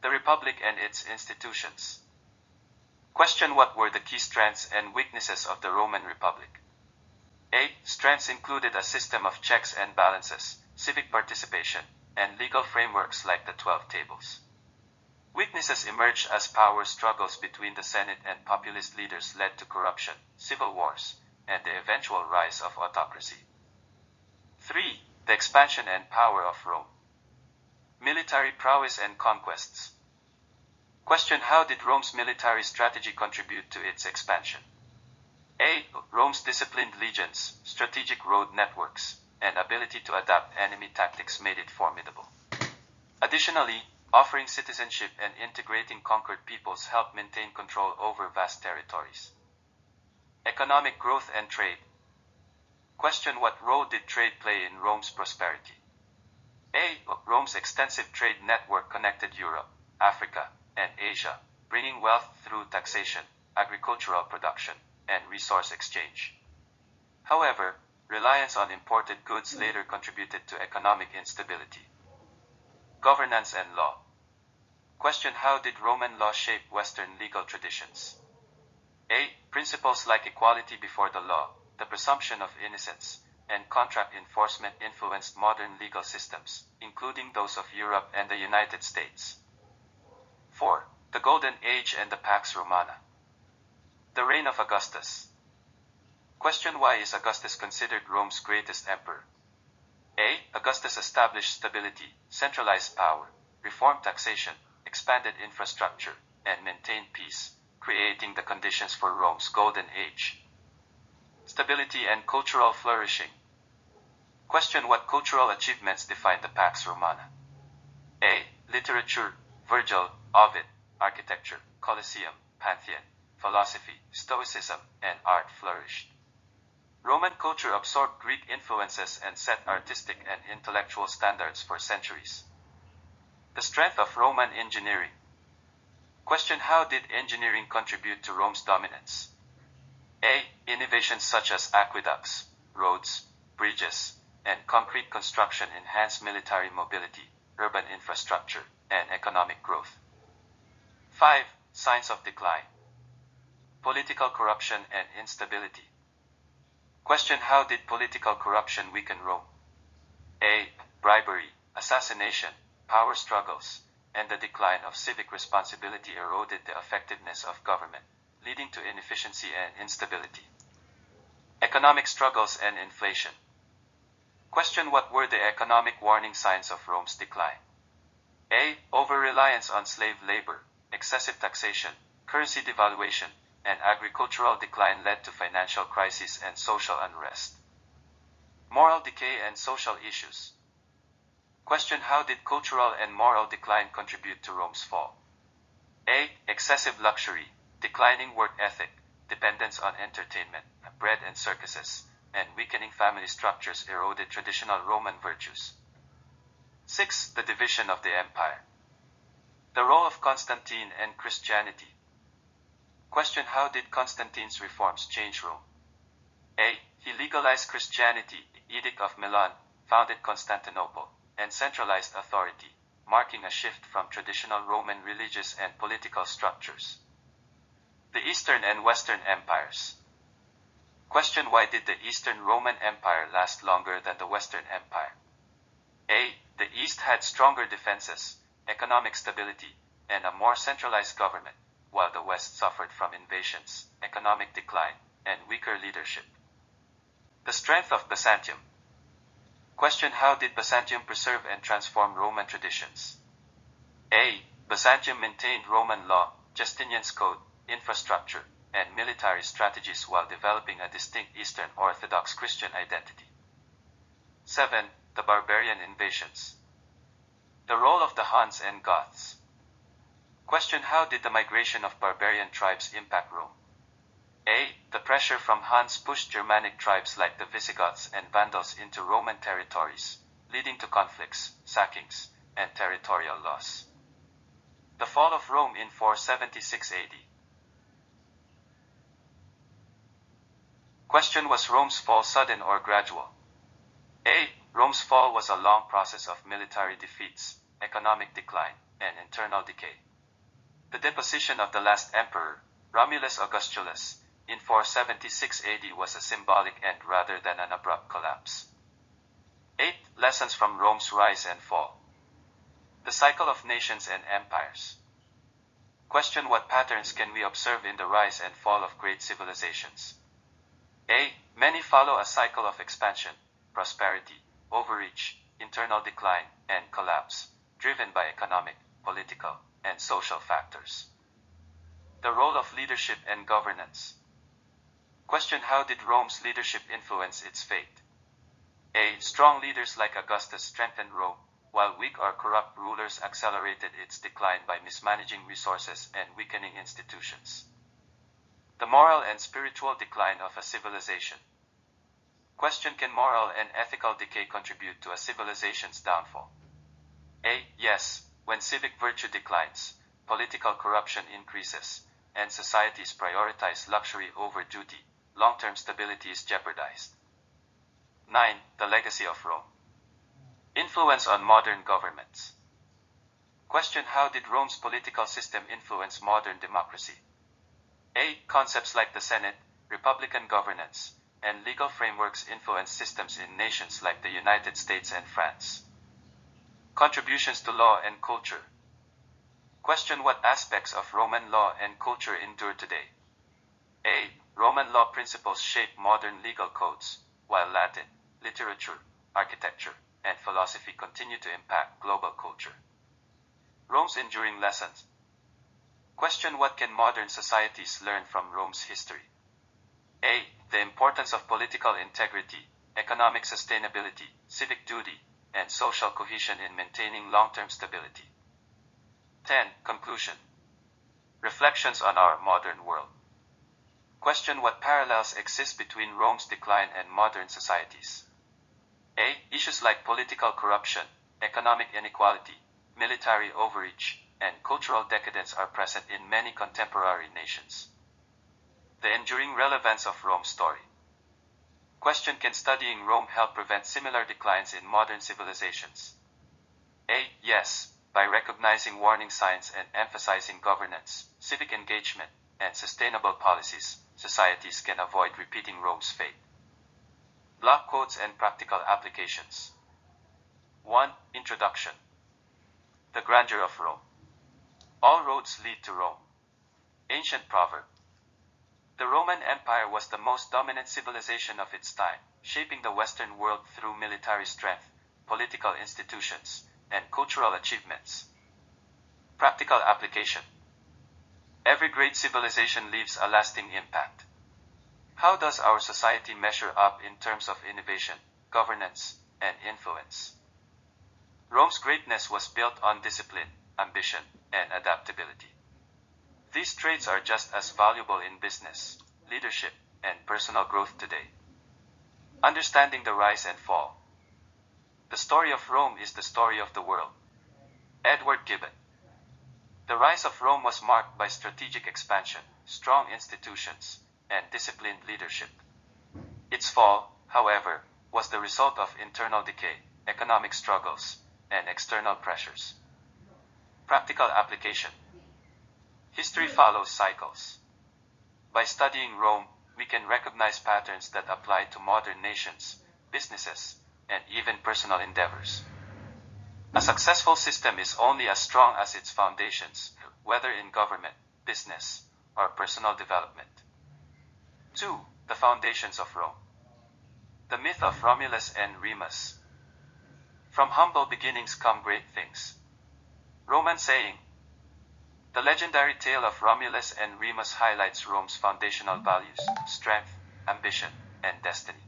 The Republic and its institutions. Question: what were the key strengths and weaknesses of the Roman Republic? A. Strengths included a system of checks and balances, civic participation, and legal frameworks like the 12 Tables. Weaknesses emerged as power struggles between the Senate and populist leaders led to corruption, civil wars, and the eventual rise of autocracy. 3. The expansion and power of Rome. Military prowess and conquests. Question: how did Rome's military strategy contribute to its expansion? A. Rome's disciplined legions, strategic road networks, and ability to adapt enemy tactics made it formidable. Additionally, offering citizenship and integrating conquered peoples helped maintain control over vast territories. Economic growth and trade. Question: what role did trade play in Rome's prosperity? A. Rome's extensive trade network connected Europe, Africa, and Asia, bringing wealth through taxation, agricultural production, and resource exchange. However, reliance on imported goods later contributed to economic instability. Governance and law. Question: how did Roman law shape Western legal traditions? A. Principles like equality before the law, the presumption of innocence, and contract enforcement influenced modern legal systems, including those of Europe and the United States. 4. The Golden Age and the Pax Romana. The reign of Augustus. Question: why is Augustus considered Rome's greatest emperor? A. Augustus established stability, centralized power, reformed taxation, expanded infrastructure, and maintained peace, creating the conditions for Rome's Golden Age. Stability and cultural flourishing. Question: what cultural achievements define the Pax Romana? A. Literature, Virgil, Ovid, architecture, Colosseum, Pantheon, philosophy, Stoicism, and art flourished. Roman culture absorbed Greek influences and set artistic and intellectual standards for centuries. The strength of Roman engineering. Question: how did engineering contribute to Rome's dominance? A. Innovations such as aqueducts, roads, bridges, and concrete construction enhanced military mobility, urban infrastructure, and economic growth. 5. Signs of decline. Political corruption and instability. Question: how did political corruption weaken Rome? A. Bribery, assassination, power struggles, and the decline of civic responsibility eroded the effectiveness of government, leading to inefficiency and instability. Economic struggles and inflation. Question: what were the economic warning signs of Rome's decline? A. Over-reliance on slave labor, excessive taxation, currency devaluation, and agricultural decline led to financial crises and social unrest. Moral decay and social issues. Question: how did cultural and moral decline contribute to Rome's fall? A. Excessive luxury, declining work ethic, dependence on entertainment, bread and circuses, and weakening family structures eroded traditional Roman virtues. 6. The division of the empire. The role of Constantine and Christianity. Question: how did Constantine's reforms change Rome? A. He legalized Christianity, Edict of Milan, founded Constantinople, and centralized authority, marking a shift from traditional Roman religious and political structures. The Eastern and Western Empires. Question: why did the Eastern Roman Empire last longer than the Western Empire? A. The East had stronger defenses, economic stability, and a more centralized government, while the West suffered from invasions, economic decline, and weaker leadership. The strength of Byzantium. Question: how did Byzantium preserve and transform Roman traditions? A. Byzantium maintained Roman law, Justinian's code, infrastructure, and military strategies while developing a distinct Eastern Orthodox Christian identity. 7. The barbarian invasions. The role of the Huns and Goths. Question: how did the migration of barbarian tribes impact Rome? A. The pressure from Huns pushed Germanic tribes like the Visigoths and Vandals into Roman territories, leading to conflicts, sackings, and territorial loss. The fall of Rome in 476 AD. Question: was Rome's fall sudden or gradual? A. Rome's fall was a long process of military defeats, economic decline, and internal decay. The deposition of the last emperor, Romulus Augustulus, in 476 AD was a symbolic end rather than an abrupt collapse. 8. Lessons from Rome's rise and fall. The cycle of nations and empires. Question: what patterns can we observe in the rise and fall of great civilizations? A. Many follow a cycle of expansion, prosperity, overreach, internal decline, and collapse, driven by economic, political, and social factors. The role of leadership and governance. Question: how did Rome's leadership influence its fate? A. Strong leaders like Augustus strengthened Rome, while weak or corrupt rulers accelerated its decline by mismanaging resources and weakening institutions. The moral and spiritual decline of a civilization. Question: can moral and ethical decay contribute to a civilization's downfall? A. Yes, when civic virtue declines, political corruption increases, and societies prioritize luxury over duty, long-term stability is jeopardized. 9. The legacy of Rome. Influence on modern governments. Question: how did Rome's political system influence modern democracy? A. Concepts like the Senate, republican governance, and legal frameworks influence systems in nations like the United States and France. Contributions to law and culture. Question: what aspects of Roman law and culture endure today? A. Roman law principles shape modern legal codes, while Latin, literature, architecture, and philosophy continue to impact global culture. Rome's enduring lessons. Question: what can modern societies learn from Rome's history? A. The importance of political integrity, economic sustainability, civic duty, and social cohesion in maintaining long-term stability. 10. Conclusion. Reflections on our modern world. Question: what parallels exist between Rome's decline and modern societies? A. Issues like political corruption, economic inequality, military overreach, and cultural decadence are present in many contemporary nations. The enduring relevance of Rome's story. Question: can studying Rome help prevent similar declines in modern civilizations? A. Yes, by recognizing warning signs and emphasizing governance, civic engagement, and sustainable policies, societies can avoid repeating Rome's fate. Block quotes and practical applications. 1. Introduction. The grandeur of Rome. All roads lead to Rome. Ancient proverb. The Roman Empire was the most dominant civilization of its time, shaping the Western world through military strength, political institutions, and cultural achievements. Practical application. Every great civilization leaves a lasting impact. How does our society measure up in terms of innovation, governance, and influence? Rome's greatness was built on discipline, ambition, and adaptability. These traits are just as valuable in business, leadership, and personal growth today. Understanding the rise and fall. The story of Rome is the story of the world. Edward Gibbon. The rise of Rome was marked by strategic expansion, strong institutions, and disciplined leadership. Its fall, however, was the result of internal decay, economic struggles, and external pressures. Practical application. History follows cycles. By studying Rome, we can recognize patterns that apply to modern nations, businesses, and even personal endeavors. A successful system is only as strong as its foundations, whether in government, business, or personal development. 2. The foundations of Rome. The myth of Romulus and Remus. From humble beginnings come great things. Roman saying. The legendary tale of Romulus and Remus highlights Rome's foundational values, strength, ambition, and destiny.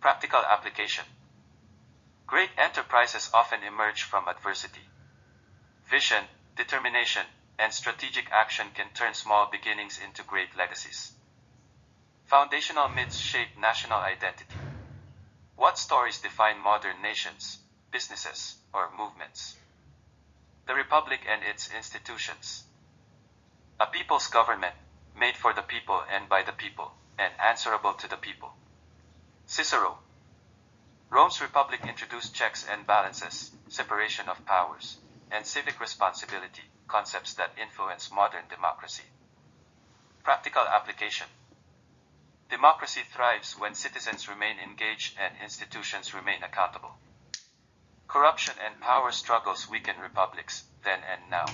Practical application. Great enterprises often emerge from adversity. Vision, determination, and strategic action can turn small beginnings into great legacies. Foundational myths shape national identity. What stories define modern nations, businesses, or movements? The Republic and its institutions. A people's government, made for the people and by the people, and answerable to the people. Cicero. Rome's Republic introduced checks and balances, separation of powers, and civic responsibility, concepts that influence modern democracy. Practical application. Democracy thrives when citizens remain engaged and institutions remain accountable. Corruption and power struggles weaken republics, then and now.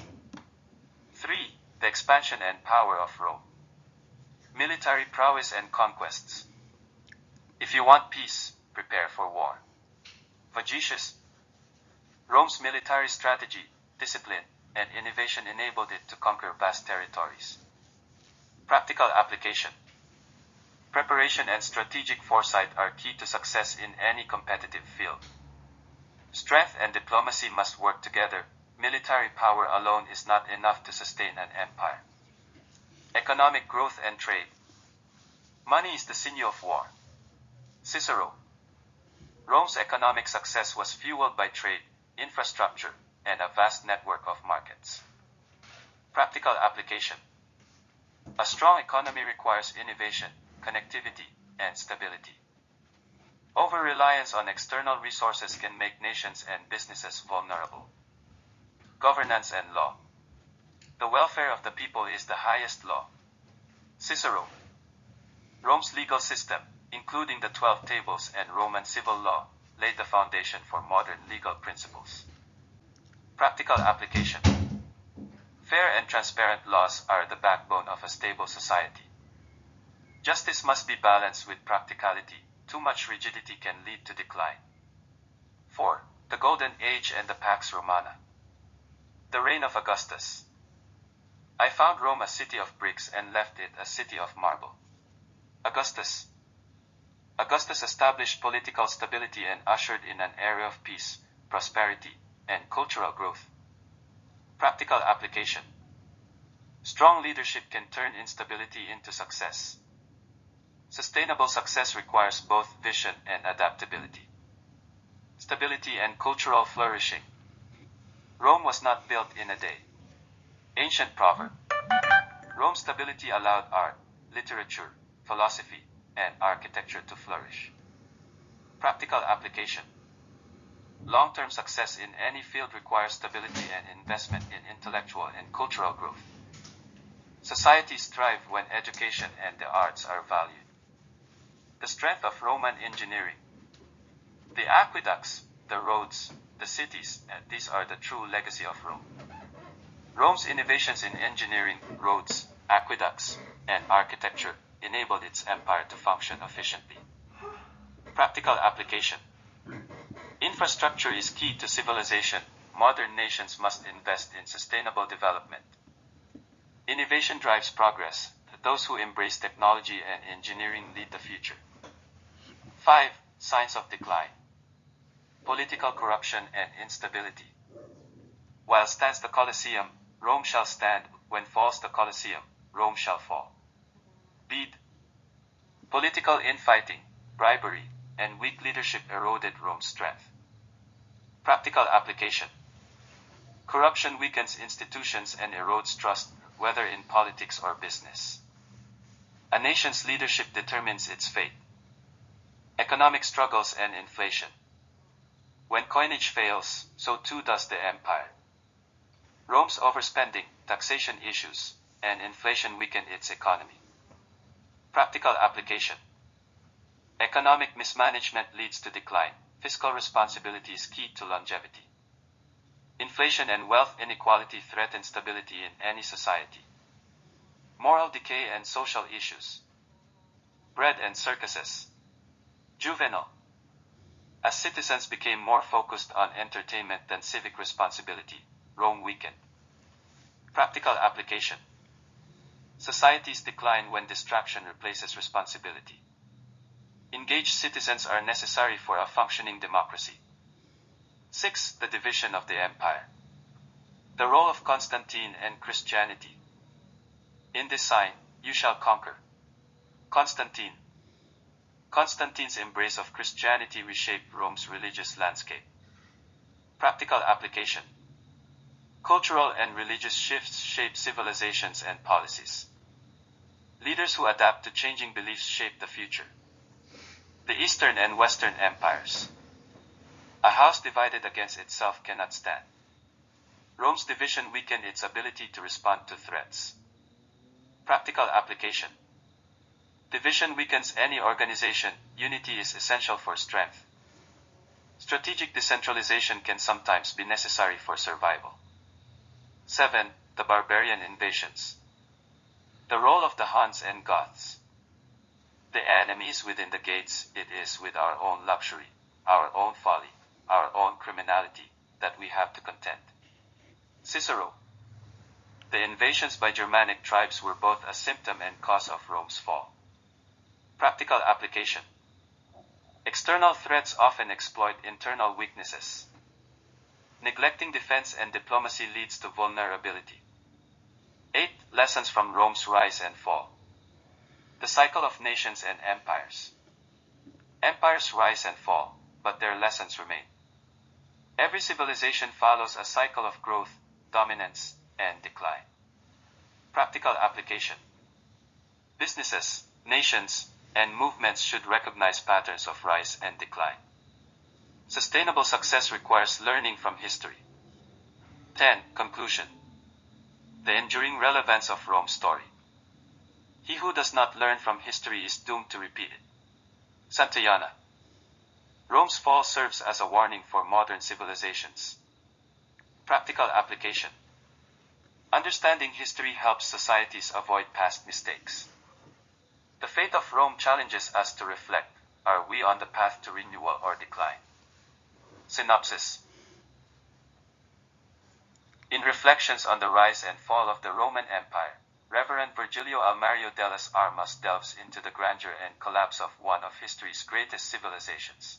3. The expansion and power of Rome. Military prowess and conquests. If you want peace, prepare for war. Vagetius. Rome's military strategy, discipline, and innovation enabled it to conquer vast territories. Practical application. Preparation and strategic foresight are key to success in any competitive field. Strength and diplomacy must work together. Military power alone is not enough to sustain an empire. Economic growth and trade. Money is the sinew of war. Cicero. Rome's economic success was fueled by trade, infrastructure, and a vast network of markets. Practical application. A strong economy requires innovation, connectivity, and stability. Over-reliance on external resources can make nations and businesses vulnerable. Governance and law. The welfare of the people is the highest law. Cicero. Rome's legal system, including the 12 Tables and Roman civil law, laid the foundation for modern legal principles. Practical application. Fair and transparent laws are the backbone of a stable society. Justice must be balanced with practicality. Too much rigidity can lead to decline. 4. The Golden Age and the Pax Romana. The reign of Augustus. I found Rome a city of bricks and left it a city of marble. Augustus. Augustus established political stability and ushered in an era of peace, prosperity, and cultural growth. Practical application. Strong leadership can turn instability into success. Sustainable success requires both vision and adaptability. Stability and cultural flourishing. Rome was not built in a day. Ancient proverb. Rome's stability allowed art, literature, philosophy, and architecture to flourish. Practical application. Long-term success in any field requires stability and investment in intellectual and cultural growth. Societies thrive when education and the arts are valued. The strength of Roman engineering. The aqueducts, the roads, the cities, and these are the true legacy of Rome. Rome's innovations in engineering, roads, aqueducts, and architecture enabled its empire to function efficiently. Practical application. Infrastructure is key to civilization. Modern nations must invest in sustainable development. Innovation drives progress. Those who embrace technology and engineering lead the future. 5. Signs of decline. Political corruption and instability. While stands the Colosseum, Rome shall stand. When falls the Colosseum, Rome shall fall. Bede. Political infighting. bribery, and weak leadership eroded Rome's strength. Practical application. Corruption weakens institutions and erodes trust, whether in politics or business. A nation's leadership determines its fate. Economic struggles and inflation. When coinage fails, so too does the empire. Rome's overspending, taxation issues, and inflation weakened its economy. Practical application. Economic mismanagement leads to decline. Fiscal responsibility is key to longevity. Inflation and wealth inequality threaten stability in any society. Moral decay and social issues. Bread and circuses. Juvenal. As citizens became more focused on entertainment than civic responsibility, Rome weakened. Practical application. Societies decline when distraction replaces responsibility. Engaged citizens are necessary for a functioning democracy. 6. The division of the empire. The role of Constantine and Christianity. In this sign, you shall conquer. Constantine. Constantine's embrace of Christianity reshaped Rome's religious landscape. Practical application. Cultural and religious shifts shape civilizations and policies. Leaders who adapt to changing beliefs shape the future. The Eastern and Western empires. A house divided against itself cannot stand. Rome's division weakened its ability to respond to threats. Practical application. Division weakens any organization. Unity is essential for strength. Strategic decentralization can sometimes be necessary for survival. 7. The barbarian invasions. The role of the Huns and Goths. The enemy is within the gates. It is with our own luxury, our own folly, our own criminality, that we have to contend. Cicero. The invasions by Germanic tribes were both a symptom and cause of Rome's fall. Practical application. External threats often exploit internal weaknesses. Neglecting defense and diplomacy leads to vulnerability. 8. Lessons from Rome's rise and fall. The cycle of nations and empires. Empires rise and fall, but their lessons remain. Every civilization follows a cycle of growth, dominance, and decline. Practical application. Businesses, nations, and movements should recognize patterns of rise and decline. Sustainable success requires learning from history. 10. Conclusion. The enduring relevance of Rome's story. He who does not learn from history is doomed to repeat it. Santayana. Rome's fall serves as a warning for modern civilizations. Practical application. Understanding history helps societies avoid past mistakes. The fate of Rome challenges us to reflect. Are we on the path to renewal or decline? Synopsis. In Reflections on the Rise and Fall of the Roman Empire, Reverend Virgilio Almario de las Armas delves into the grandeur and collapse of one of history's greatest civilizations.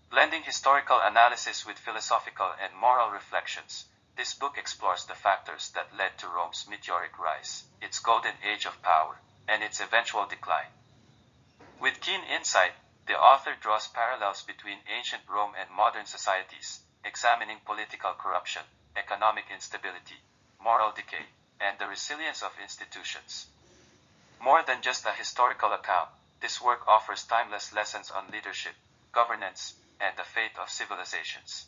Blending historical analysis with philosophical and moral reflections, this book explores the factors that led to Rome's meteoric rise, its golden age of power, and its eventual decline. With keen insight, the author draws parallels between ancient Rome and modern societies, examining political corruption, economic instability, moral decay, and the resilience of institutions. More than just a historical account, this work offers timeless lessons on leadership, governance, and the fate of civilizations.